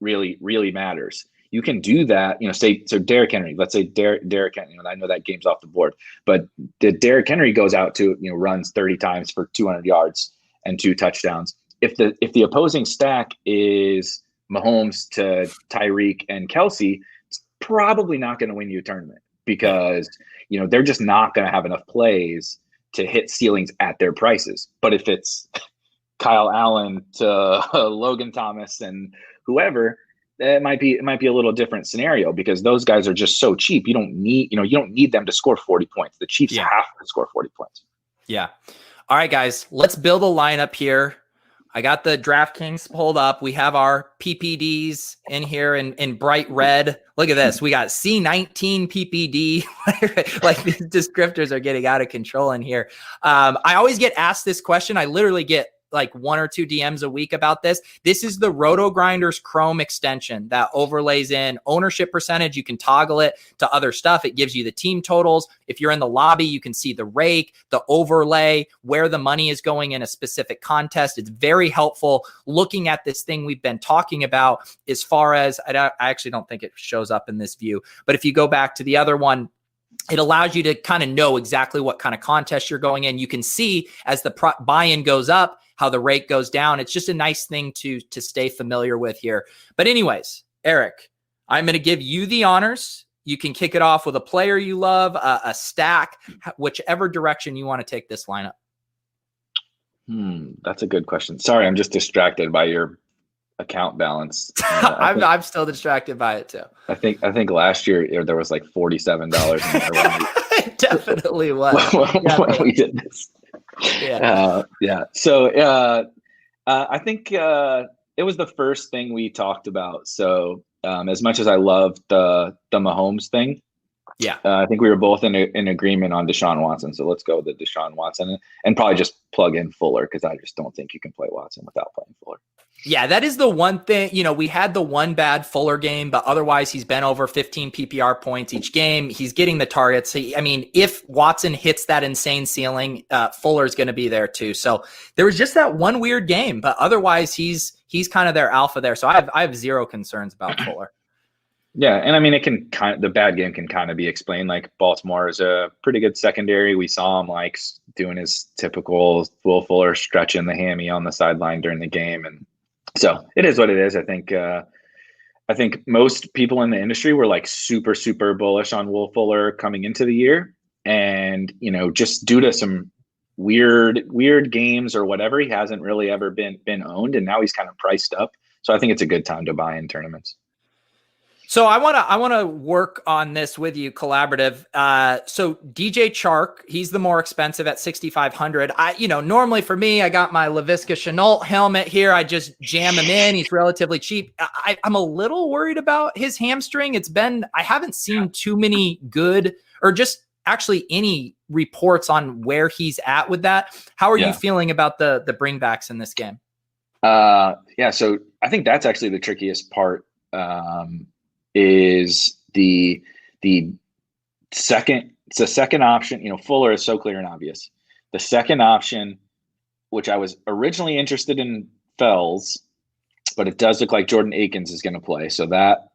really, really matters. You can do that, so Derrick Henry, let's say Derrick Henry, I know that game's off the board, but the Derrick Henry goes out to, runs 30 times for 200 yards and 2 touchdowns. If the opposing stack is Mahomes to Tyreek and Kelsey, it's probably not going to win you a tournament, because, they're just not going to have enough plays to hit ceilings at their prices. But if it's Kyle Allen to Logan Thomas and whoever, it might be a little different scenario, because those guys are just so cheap. You don't need them to score 40 points. The Chiefs have to score 40 points. Yeah. All right, guys, let's build a lineup here. I got the DraftKings pulled up. We have our PPDs in here in bright red. Look at this. We got C19 PPD. Like, these descriptors are getting out of control in here. I always get asked this question. I literally get like 1 or 2 DMs a week about this. This is the RotoGrinders Chrome extension that overlays in ownership percentage. You can toggle it to other stuff. It gives you the team totals. If you're in the lobby, you can see the rake, the overlay, where the money is going in a specific contest. It's very helpful looking at this thing we've been talking about, as far as, I actually don't think it shows up in this view, but if you go back to the other one, it allows you to kind of know exactly what kind of contest you're going in. You can see as the buy-in goes up, how the rate goes down. It's just a nice thing to stay familiar with here. But anyways, Eric, I'm going to give you the honors. You can kick it off with a player you love, a stack, whichever direction you want to take this lineup. That's a good question. Sorry, I'm just distracted by your account balance. I'm still distracted by it too. I think last year there was like $47 in there. It definitely was. when we did this. So I think it was the first thing we talked about. So as much as I loved the Mahomes thing, I think we were both in agreement on Deshaun Watson. So let's go with Deshaun Watson and probably just plug in Fuller, because I just don't think you can play Watson without playing Fuller. Yeah, that is the one thing. We had the one bad Fuller game, but otherwise he's been over 15 PPR points each game. He's getting the targets. If Watson hits that insane ceiling, Fuller's going to be there too. So there was just that one weird game, but otherwise he's kind of their alpha there. So I have zero concerns about Fuller. Yeah, and it can the bad game can kind of be explained. Like, Baltimore is a pretty good secondary. We saw him like doing his typical Will Fuller stretching the hammy on the sideline during the game, and so it is what it is. I think most people in the industry were like super, super bullish on Will Fuller coming into the year. And, just due to some weird games or whatever, he hasn't really ever been owned. And now he's kind of priced up. So I think it's a good time to buy in tournaments. So I want to work on this with you, collaborative. So DJ Chark, he's the more expensive at 6,500. Normally for me, I got my LaVisca Chenault helmet here. I just jam him in. He's relatively cheap. I'm a little worried about his hamstring. I haven't seen too many good, or just actually any reports on where he's at with that. How are you feeling about the bringbacks in this game? So I think that's actually the trickiest part. Is the second option. Fuller is so clear and obvious. The second option, which I was originally interested in, Fells, but it does look like Jordan Akins is going to play, so that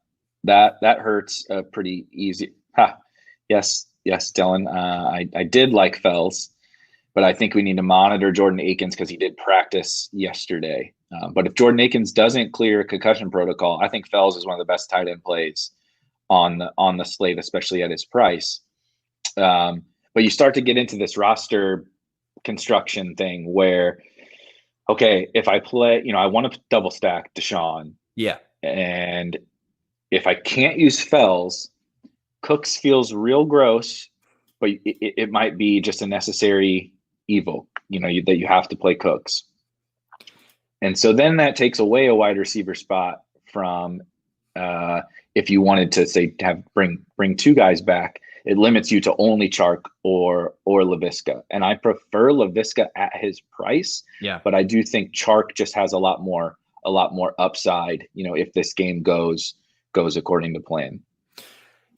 hurts pretty easy. Yes, Dylan, I did like Fells, but I think we need to monitor Jordan Akins because he did practice yesterday. But if Jordan Akins doesn't clear concussion protocol, I think Fells is one of the best tight end plays on the slate, especially at his price. But you start to get into this roster construction thing where, okay, if I play, I want to double stack Deshaun, Yeah. and if I can't use Fells, Cooks feels real gross, but it might be just a necessary evil, that you have to play Cooks. And so then that takes away a wide receiver spot from if you wanted to say bring two guys back, it limits you to only Chark or LaVisca. And I prefer LaVisca at his price. Yeah. But I do think Chark just has a lot more upside, if this game goes according to plan.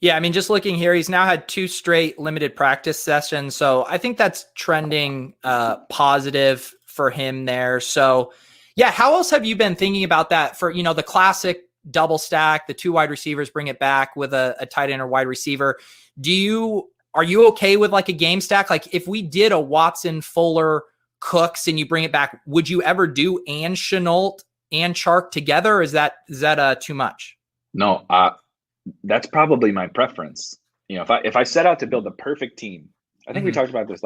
Yeah, I mean, just looking here, he's now had 2 straight limited practice sessions. So I think that's trending positive for him there. So yeah, how else have you been thinking about that for, the classic double stack, the 2 wide receivers, bring it back with a tight end or wide receiver? Are you okay with like a game stack? Like if we did a Watson, Fuller, Cooks and you bring it back, would you ever do and Shenault and Chark together? Or is that too much? No, that's probably my preference. If I set out to build the perfect team, I think we talked about this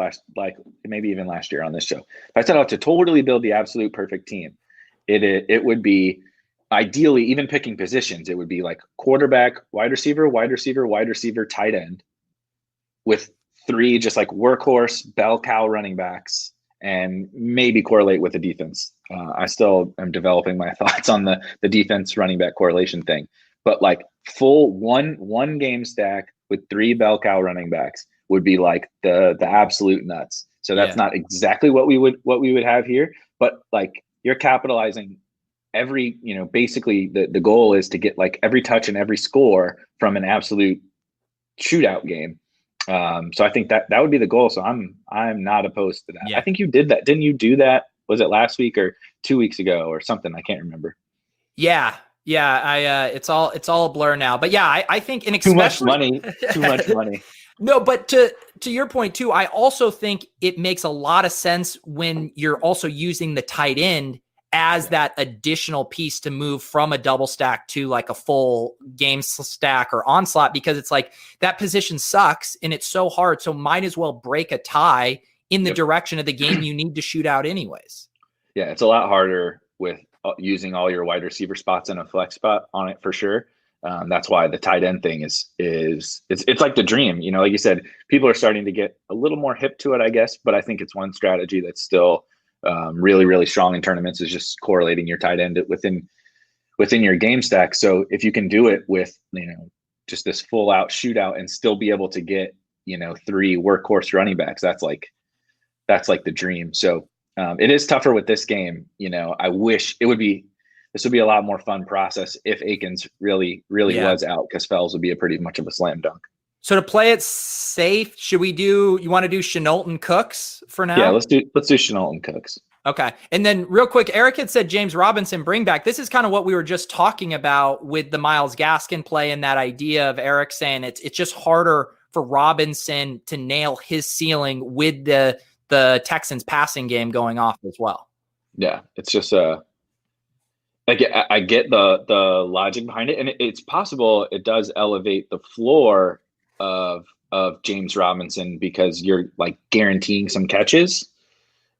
maybe even last year on this show. If I set out to totally build the absolute perfect team, it would be ideally, even picking positions, it would be like quarterback, wide receiver, tight end, with 3 just like workhorse bell cow running backs, and maybe correlate with the defense. I still am developing my thoughts on the defense running back correlation thing, but like full one game stack with 3 bell cow running backs would be like the absolute nuts. So that's not exactly what we would have here, but like you're capitalizing every, basically the goal is to get like every touch and every score from an absolute shootout game. So I think that would be the goal. So I'm not opposed to that. Yeah. I think you did that. Didn't you do that? Was it last week or 2 weeks ago or something? I can't remember. Yeah. It's all a blur now, but yeah, I think, and too much money. No, but to your point too, I also think it makes a lot of sense when you're also using the tight end as that additional piece to move from a double stack to like a full game stack or onslaught, because it's like that position sucks and it's so hard. So might as well break a tie in the direction of the game you need to shoot out anyways. Yeah, it's a lot harder with using all your wide receiver spots and a flex spot on it for sure. That's why the tight end thing is it's like the dream. Like you said, people are starting to get a little more hip to it, I guess. But I think it's one strategy that's still really, really strong in tournaments, is just correlating your tight end within your game stack. So if you can do it with just this full out shootout and still be able to get 3 workhorse running backs, that's like the dream. So it is tougher with this game. I wish this would be a lot more fun process if Akins really was out, because Fells would be a pretty much of a slam dunk. So to play it safe, you want to do Shenault and Cooks for now? Yeah, let's do Shenault and Cooks. Okay. And then real quick, Eric had said James Robinson bring back. This is kind of what we were just talking about with the Myles Gaskin play, and that idea of Eric saying it's just harder for Robinson to nail his ceiling with the Texans passing game going off as well. Yeah, it's just I get the logic behind it, and it's possible it does elevate the floor of James Robinson, because you're like guaranteeing some catches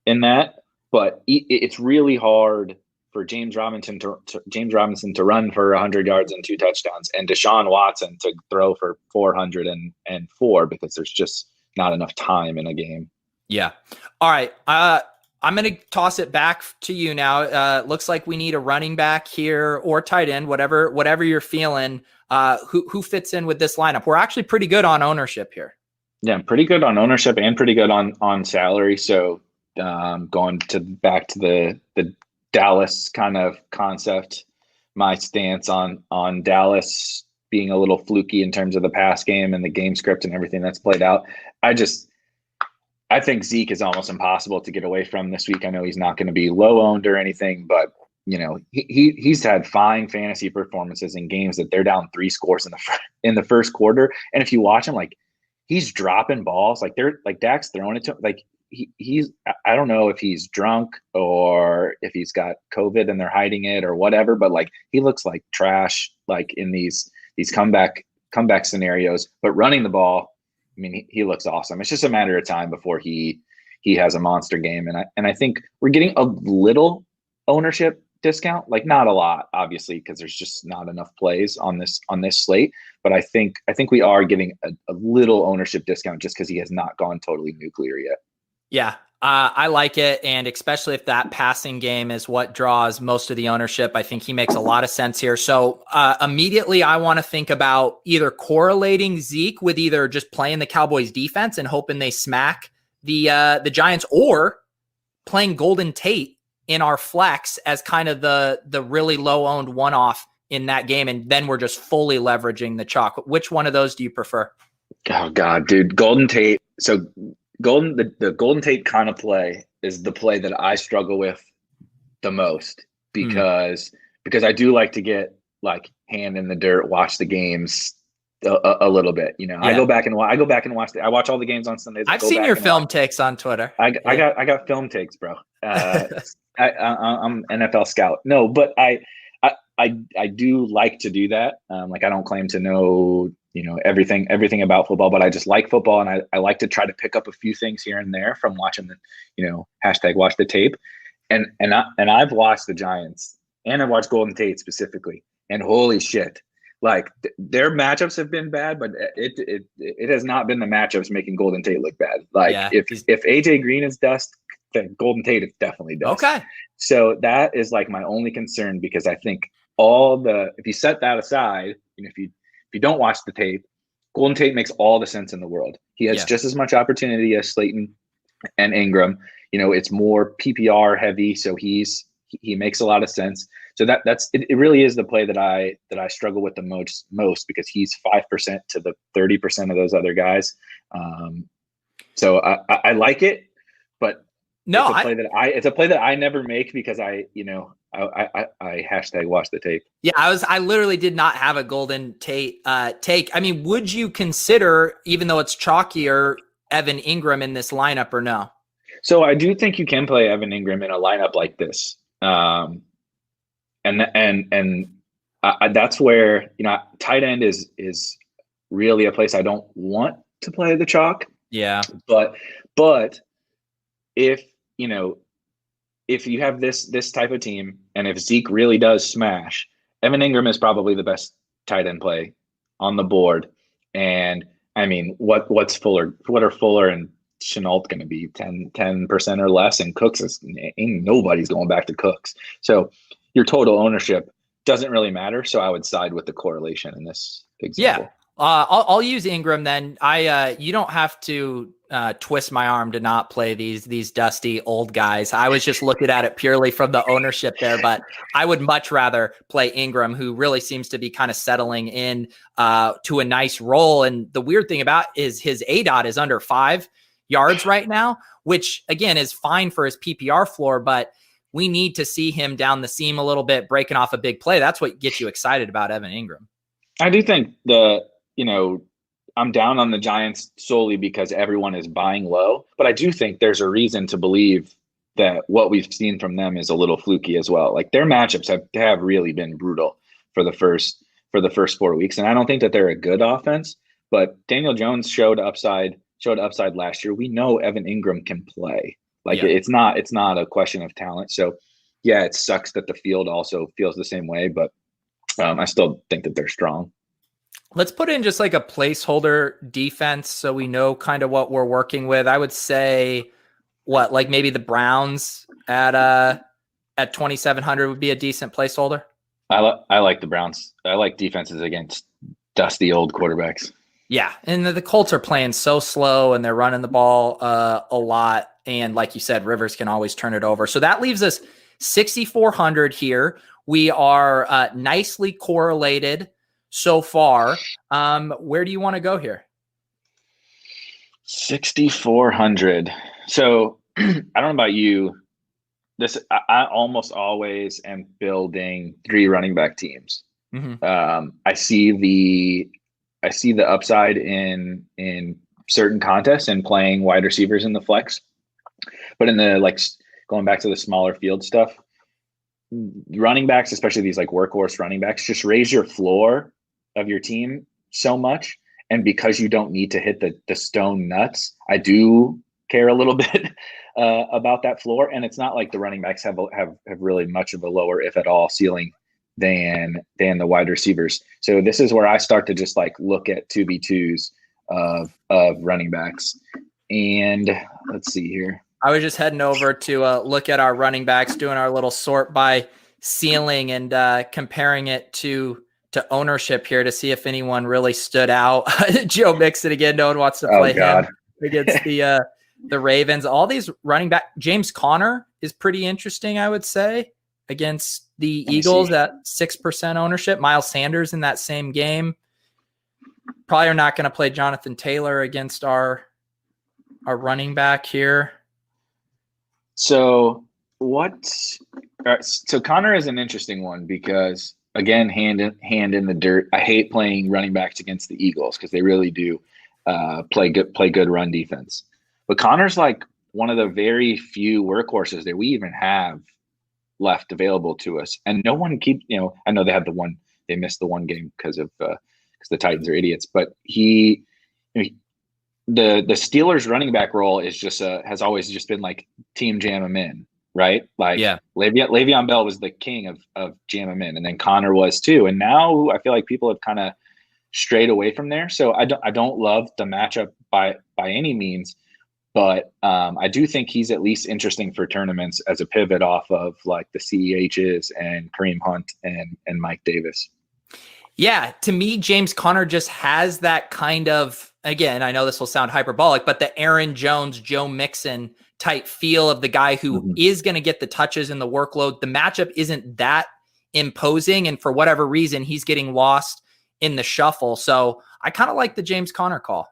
in that. But it's really hard for James Robinson to run for 100 yards and 2 touchdowns, and Deshaun Watson to throw for 404, because there's just not enough time in a game. Yeah. All right. I'm going to toss it back to you now. Looks like we need a running back here or tight end, whatever you're feeling. Who fits in with this lineup? We're actually pretty good on ownership here. Yeah, pretty good on ownership and pretty good on salary. So going back to the Dallas kind of concept, my stance on Dallas being a little fluky in terms of the pass game and the game script and everything that's played out. I think Zeke is almost impossible to get away from this week. I know he's not going to be low owned or anything, but he's had fine fantasy performances in games that they're down 3 scores in the first quarter. And if you watch him, like he's dropping balls, like Dak's throwing it to him. Like he's I don't know if he's drunk or if he's got COVID and they're hiding it or whatever, but like he looks like trash, like in these comeback scenarios. But running the ball, I mean, he looks awesome. It's just a matter of time before he he has a monster game. And I think we're getting a little ownership discount, like not a lot, obviously, because there's just not enough plays on this slate. But I think we are getting a little ownership discount just because he has not gone totally nuclear yet. Yeah, I like it. And especially if that passing game is what draws most of the ownership, I think he makes a lot of sense here. So immediately I want to think about either correlating Zeke with either just playing the Cowboys defense and hoping they smack the Giants, or playing Golden Tate in our flex as kind of the really low owned one-off in that game. And then we're just fully leveraging the chalk. Which one of those do you prefer? Oh God, dude, Golden Tate. So the Golden Tate kind of play is the play that I struggle with the most because I do like to get like hand in the dirt, watch the games a little bit. You know, yeah. I go back and watch. I watch all the games on Sundays. I've seen your film takes on Twitter. I got film takes, bro. I'm NFL scout. No, but I do like to do that. Like I don't claim to know, everything about football, but I just like football, and I like to try to pick up a few things here and there from watching the, hashtag watch the tape. And I've watched the Giants, and I've watched Golden Tate specifically, and holy shit, like their matchups have been bad, but it has not been the matchups making Golden Tate look bad. Like if AJ Green is dust, then Golden Tate is definitely dust. Okay. So that is like my only concern, because I think if you set that aside, if you don't watch the tape, Golden Tate makes all the sense in the world. He has just as much opportunity as Slayton and Ingram. It's more PPR heavy, so he makes a lot of sense. So it really is the play that I struggle with the most because he's 5% to the 30% of those other guys. So I like it, but no, it's a play that I never make because I hashtag watch the tape. Yeah, I literally did not have a Golden Tate take. I mean, would you consider, even though it's chalkier, Evan Ingram in this lineup or no? So I do think you can play Evan Ingram in a lineup like this. And that's where, tight end is really a place I don't want to play the chalk. Yeah. But if you have this type of team, and if Zeke really does smash, Evan Ingram is probably the best tight end play on the board. And I mean, what are Fuller and Chenault going to be? 10% or less, and Cooks ain't nobody's going back to Cooks. So your total ownership doesn't really matter. So I would side with the correlation in this example. Yeah. I'll use Ingram then. You don't have to twist my arm to not play these dusty old guys. I was just looking at it purely from the ownership there, but I would much rather play Ingram, who really seems to be kind of settling in to a nice role. And the weird thing about is his ADOT is under 5 yards right now, which again is fine for his PPR floor, but we need to see him down the seam a little bit, breaking off a big play. That's what gets you excited about Evan Ingram. I do think I'm down on the Giants solely because everyone is buying low, but I do think there's a reason to believe that what we've seen from them is a little fluky as well. Like their matchups have really been brutal for the first 4 weeks. And I don't think that they're a good offense, but Daniel Jones showed upside last year. We know Evan Ingram can play. Like it's not a question of talent. So yeah, it sucks that the field also feels the same way, but I still think that they're strong. Let's put in just like a placeholder defense so we know kind of what we're working with. I would say like maybe the Browns at 2,700 would be a decent placeholder. I like the Browns. I like defenses against dusty old quarterbacks. Yeah, and the Colts are playing so slow, and they're running the ball a lot. And like you said, Rivers can always turn it over. So that leaves us 6,400 here. We are nicely correlated so far. Where do you want to go here? 6,400. So I don't know about you. I almost always am building 3 running back teams. Mm-hmm. I see the upside in certain contests and playing wide receivers in the flex, but in the going back to the smaller field stuff, running backs, especially these like workhorse running backs, just raise your floor of your team so much. And because you don't need to hit the stone nuts, I do care a little bit about that floor. And it's not like the running backs have really much of a lower, if at all, ceiling than the wide receivers. So this is where I start to just like look at 2v2s of running backs. And let's see here. I was just heading over to look at our running backs, doing our little sort by ceiling and comparing it to ownership here to see if anyone really stood out. Joe Mixon again. No one wants to play him against the Ravens. All these running back. James Conner is pretty interesting, I would say, against the Eagles at 6% ownership. Miles Sanders in that same game. Probably are not going to play Jonathan Taylor against our running back here. So so Connor is an interesting one because, again, hand in the dirt. I hate playing running backs against the Eagles because they really do play good run defense. But Connor's like one of the very few workhorses that we even have left available to us, and no one keeps. I know they missed the one game because the Titans are idiots, but the Steelers running back role is just has always just been like team jam him in, right? Like Le'Veon Bell was the king of jam him in, and then Connor was too. And now I feel like people have kind of strayed away from there. So I don't love the matchup by any means, but I do think he's at least interesting for tournaments as a pivot off of like the CEHs and Kareem Hunt and Mike Davis. Yeah, to me, James Conner just has that kind of, again, I know this will sound hyperbolic, but the Aaron Jones, Joe Mixon type feel of the guy who is going to get the touches and the workload. The matchup isn't that imposing, and for whatever reason, he's getting lost in the shuffle. So I kind of like the James Conner call.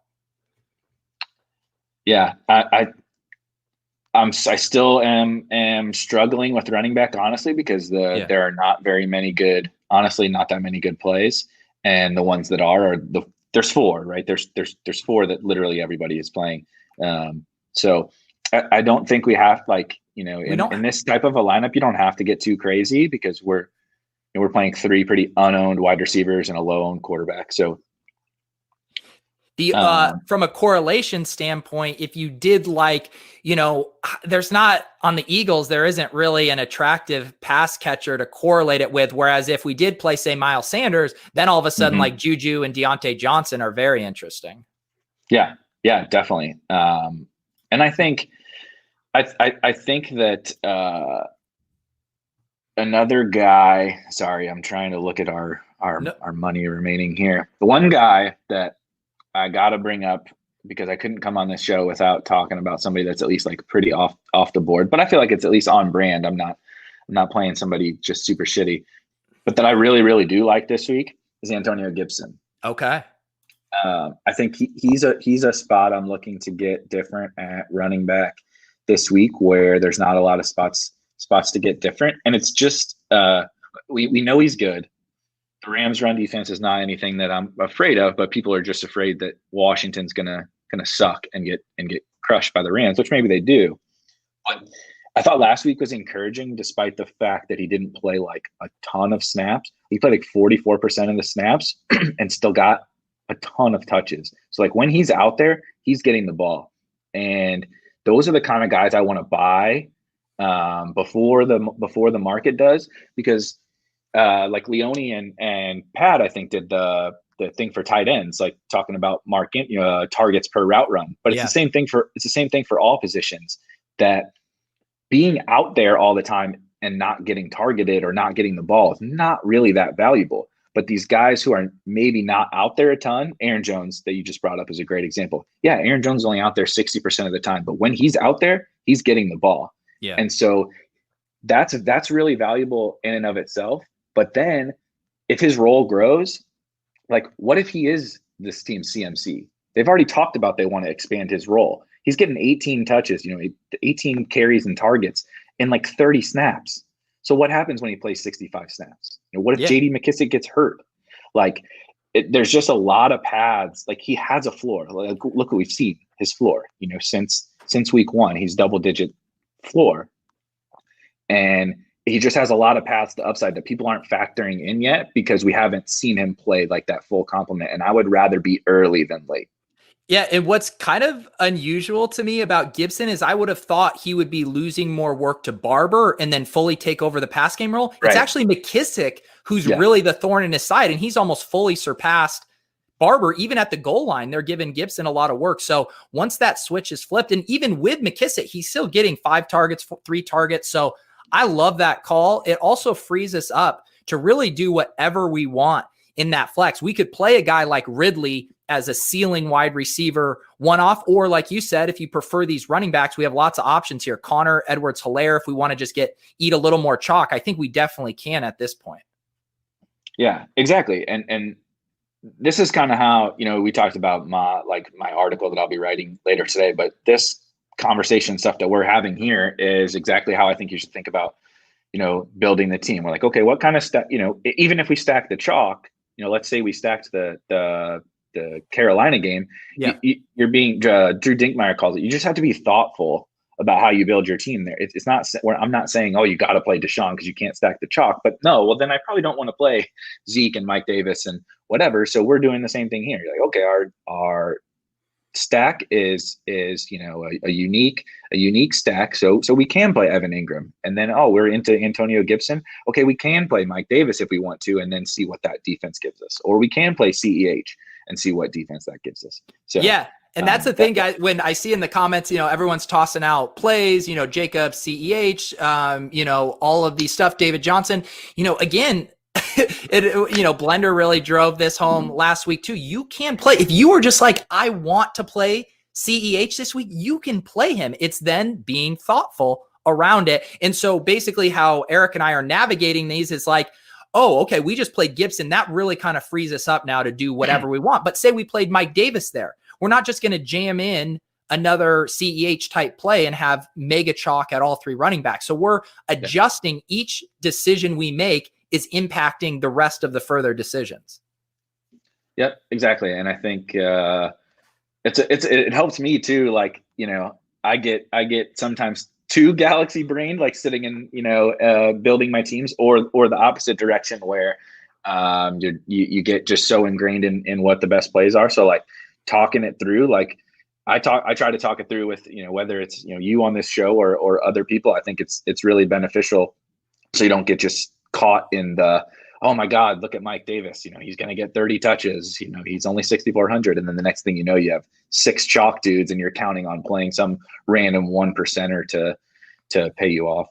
Yeah, I still am struggling with running back, honestly, because there are not very many good. Honestly, not that many good plays, and the ones that are there's four, right? There's four that literally everybody is playing. So I don't think we have in this type of a lineup, you don't have to get too crazy because we're playing three pretty unowned wide receivers and a low-owned quarterback. So from a correlation standpoint, if you did there's not on the Eagles, there isn't really an attractive pass catcher to correlate it with. Whereas if we did play, say, Miles Sanders, then all of a sudden like Juju and Deontay Johnson are very interesting. Yeah, definitely. And I think that another guy, sorry, I'm trying to look at our money remaining here. The one guy that I got to bring up because I couldn't come on this show without talking about somebody that's at least like pretty off the board, but I feel like it's at least on brand. I'm not playing somebody just super shitty, but that I really, really do like this week is Antonio Gibson. Okay. I think he's a spot I'm looking to get different at running back this week where there's not a lot of spots to get different. And it's just, we know he's good. The Rams run defense is not anything that I'm afraid of, but people are just afraid that Washington's gonna suck and get crushed by the Rams, which maybe they do. But I thought last week was encouraging, despite the fact that he didn't play like a ton of snaps. He played like 44% of the snaps and still got a ton of touches. So like when he's out there, he's getting the ball, and those are the kind of guys I want to buy before the market does, because. Like Leone and Pat, I think, did the thing for tight ends, like talking about targets per route run. But it's the same thing for all positions, that being out there all the time and not getting targeted or not getting the ball is not really that valuable. But these guys who are maybe not out there a ton, Aaron Jones, that you just brought up, is a great example. Yeah, Aaron Jones is only out there 60% of the time, but when he's out there, he's getting the ball. Yeah. And so that's really valuable in and of itself. But then if his role grows, like what if he is this team's CMC? They've already talked about they want to expand his role. He's getting 18 touches, 18 carries and targets in like 30 snaps. So what happens when he plays 65 snaps? What if JD McKissic gets hurt? Like there's just a lot of paths. Like he has a floor. Like, look what we've seen, his floor, since week one, he's double-digit floor. And he just has a lot of paths to upside that people aren't factoring in yet because we haven't seen him play like that full complement. And I would rather be early than late. Yeah, and what's kind of unusual to me about Gibson is I would have thought he would be losing more work to Barber and then fully take over the pass game role. It's Right. actually McKissick who's Yeah. really the thorn in his side, and he's almost fully surpassed Barber. Even at the goal line, they're giving Gibson a lot of work. So once that switch is flipped, and even with McKissick, he's still getting 5 targets, 3 targets. So I love that call. It also frees us up to really do whatever we want in that flex. We could play a guy like Ridley as a ceiling wide receiver one-off, or like you said, if you prefer these running backs, we have lots of options here. Connor, Edwards, Hilaire, if we want to just eat a little more chalk, I think we definitely can at this point. Yeah, exactly. And this is kind of how, we talked about my article that I'll be writing later today, but this conversation stuff that we're having here is exactly how I think you should think about, building the team. We're like, okay, what kind of stuff, even if we stack the chalk, let's say we stacked the Carolina game, Yeah. you're being, Drew Dinkmeyer calls it, you just have to be thoughtful about how you build your team there. It's not, I'm not saying, oh, you got to play Deshaun because you can't stack the chalk, but no, well, then I probably don't want to play Zeke and Mike Davis and whatever. So we're doing the same thing here. You're like, okay, our stack is a unique stack. So we can play Evan Ingram, and then, oh, we're into Antonio Gibson. Okay, we can play Mike Davis if we want to, and then see what that defense gives us. Or we can play CEH and see what defense that gives us. So yeah. And that's the thing, guys, when I see in the comments, everyone's tossing out plays, Jacob, CEH, all of these stuff, David Johnson, again, Blender really drove this home last week too. You can play. If you were just like, I want to play CEH this week, you can play him. It's then being thoughtful around it. And so basically how Eric and I are navigating these is like, oh, okay, we just played Gibson. That really kind of frees us up now to do whatever we want. But say we played Mike Davis there. We're not just going to jam in another CEH type play and have mega chalk at all 3 running backs. So we're adjusting each decision we make is impacting the rest of the further decisions. Yep, exactly. And I think it helps me too. Like, I get sometimes too galaxy brained, like sitting in, building my teams, or the opposite direction where you get just so ingrained in what the best plays are. So like talking it through, like I try to talk it through with, whether it's, you on this show or other people. I think it's really beneficial so you don't get just caught in the, oh my God, look at Mike Davis. He's going to get 30 touches. He's only 6,400. And then the next thing you know, you have 6 chalk dudes and you're counting on playing some random 1%er to pay you off.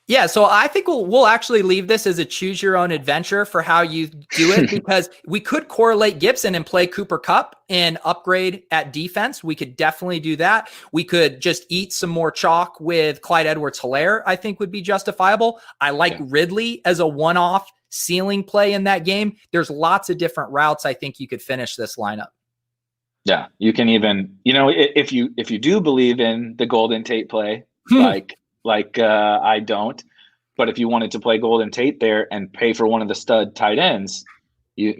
Yeah, so I think we'll actually leave this as a choose your own adventure for how you do it, because we could correlate Gibson and play Cooper Kupp and upgrade at defense. We could definitely do that. We could just eat some more chalk with Clyde Edwards-Helaire, I think would be justifiable. I like Ridley as a one-off ceiling play in that game. There's lots of different routes I think you could finish this lineup. Yeah, you can even, if you do believe in the Golden Tate play, like I don't, but if you wanted to play Golden Tate there and pay for one of the stud tight ends, you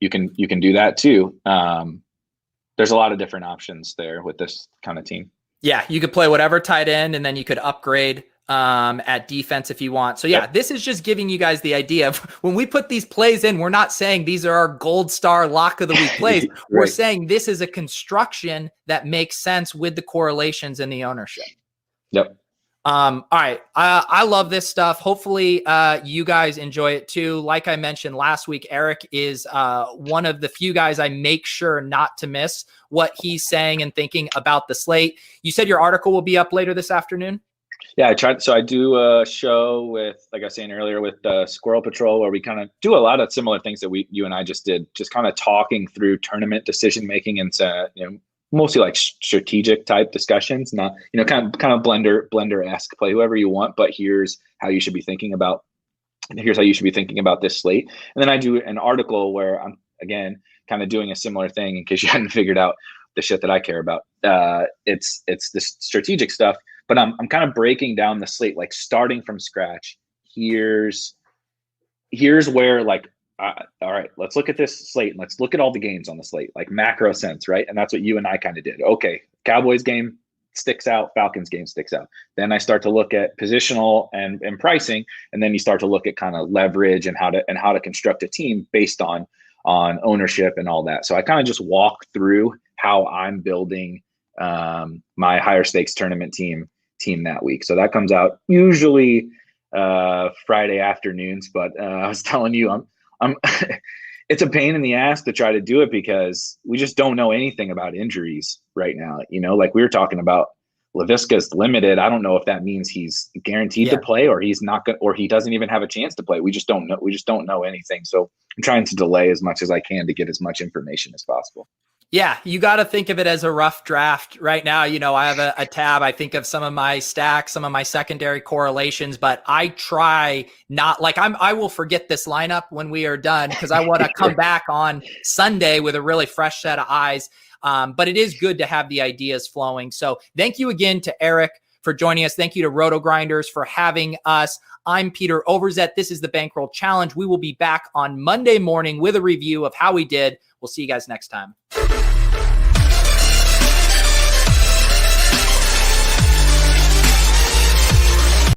can do that too. There's a lot of different options there with this kind of team. Yeah, you could play whatever tight end, and then you could upgrade at defense if you want. So this is just giving you guys the idea of when we put these plays in, we're not saying these are our gold star lock of the week plays. Right. We're saying this is a construction that makes sense with the correlations and the ownership. Yep. All right. I love this stuff. Hopefully you guys enjoy it too. Like I mentioned last week, Eric is one of the few guys I make sure not to miss what he's saying and thinking about the slate. You said your article will be up later this afternoon? Yeah, I tried. So I do a show with, like I was saying earlier, with Squirrel Patrol, where we kind of do a lot of similar things that you and I just did, just kind of talking through tournament decision making and mostly like strategic type discussions, not, kind of Blender-esque, play whoever you want, but here's how you should be thinking about this slate. And then I do an article where I'm, again, kind of doing a similar thing in case you hadn't figured out the shit that I care about. It's this strategic stuff, but I'm kind of breaking down the slate, like starting from scratch. Here's where, like, all right, let's look at this slate and let's look at all the games on the slate, like macro sense, right? And that's what you and I kind of did. Okay, Cowboys game sticks out, Falcons game sticks out. Then I start to look at positional and pricing, and then you start to look at kind of leverage and how to construct a team based on on ownership and all that. So I kind of just walk through how I'm building my higher stakes tournament team that week. So that comes out usually Friday afternoons. But I was telling you, I'm it's a pain in the ass to try to do it because we just don't know anything about injuries right now. Like we were talking about, Laviska's limited. I don't know if that means he's guaranteed to play or he's not going, or he doesn't even have a chance to play. We just don't know. We just don't know anything. So I'm trying to delay as much as I can to get as much information as possible. Yeah, you got to think of it as a rough draft right now. I have a tab. I think of some of my stacks, some of my secondary correlations, but I try not like I will forget this lineup when we are done because I want to come back on Sunday with a really fresh set of eyes. But it is good to have the ideas flowing. So thank you again to Eric for joining us. Thank you to RotoGrinders for having us. I'm Peter Overzet. This is the Bankroll Challenge. We will be back on Monday morning with a review of how we did. We'll see you guys next time.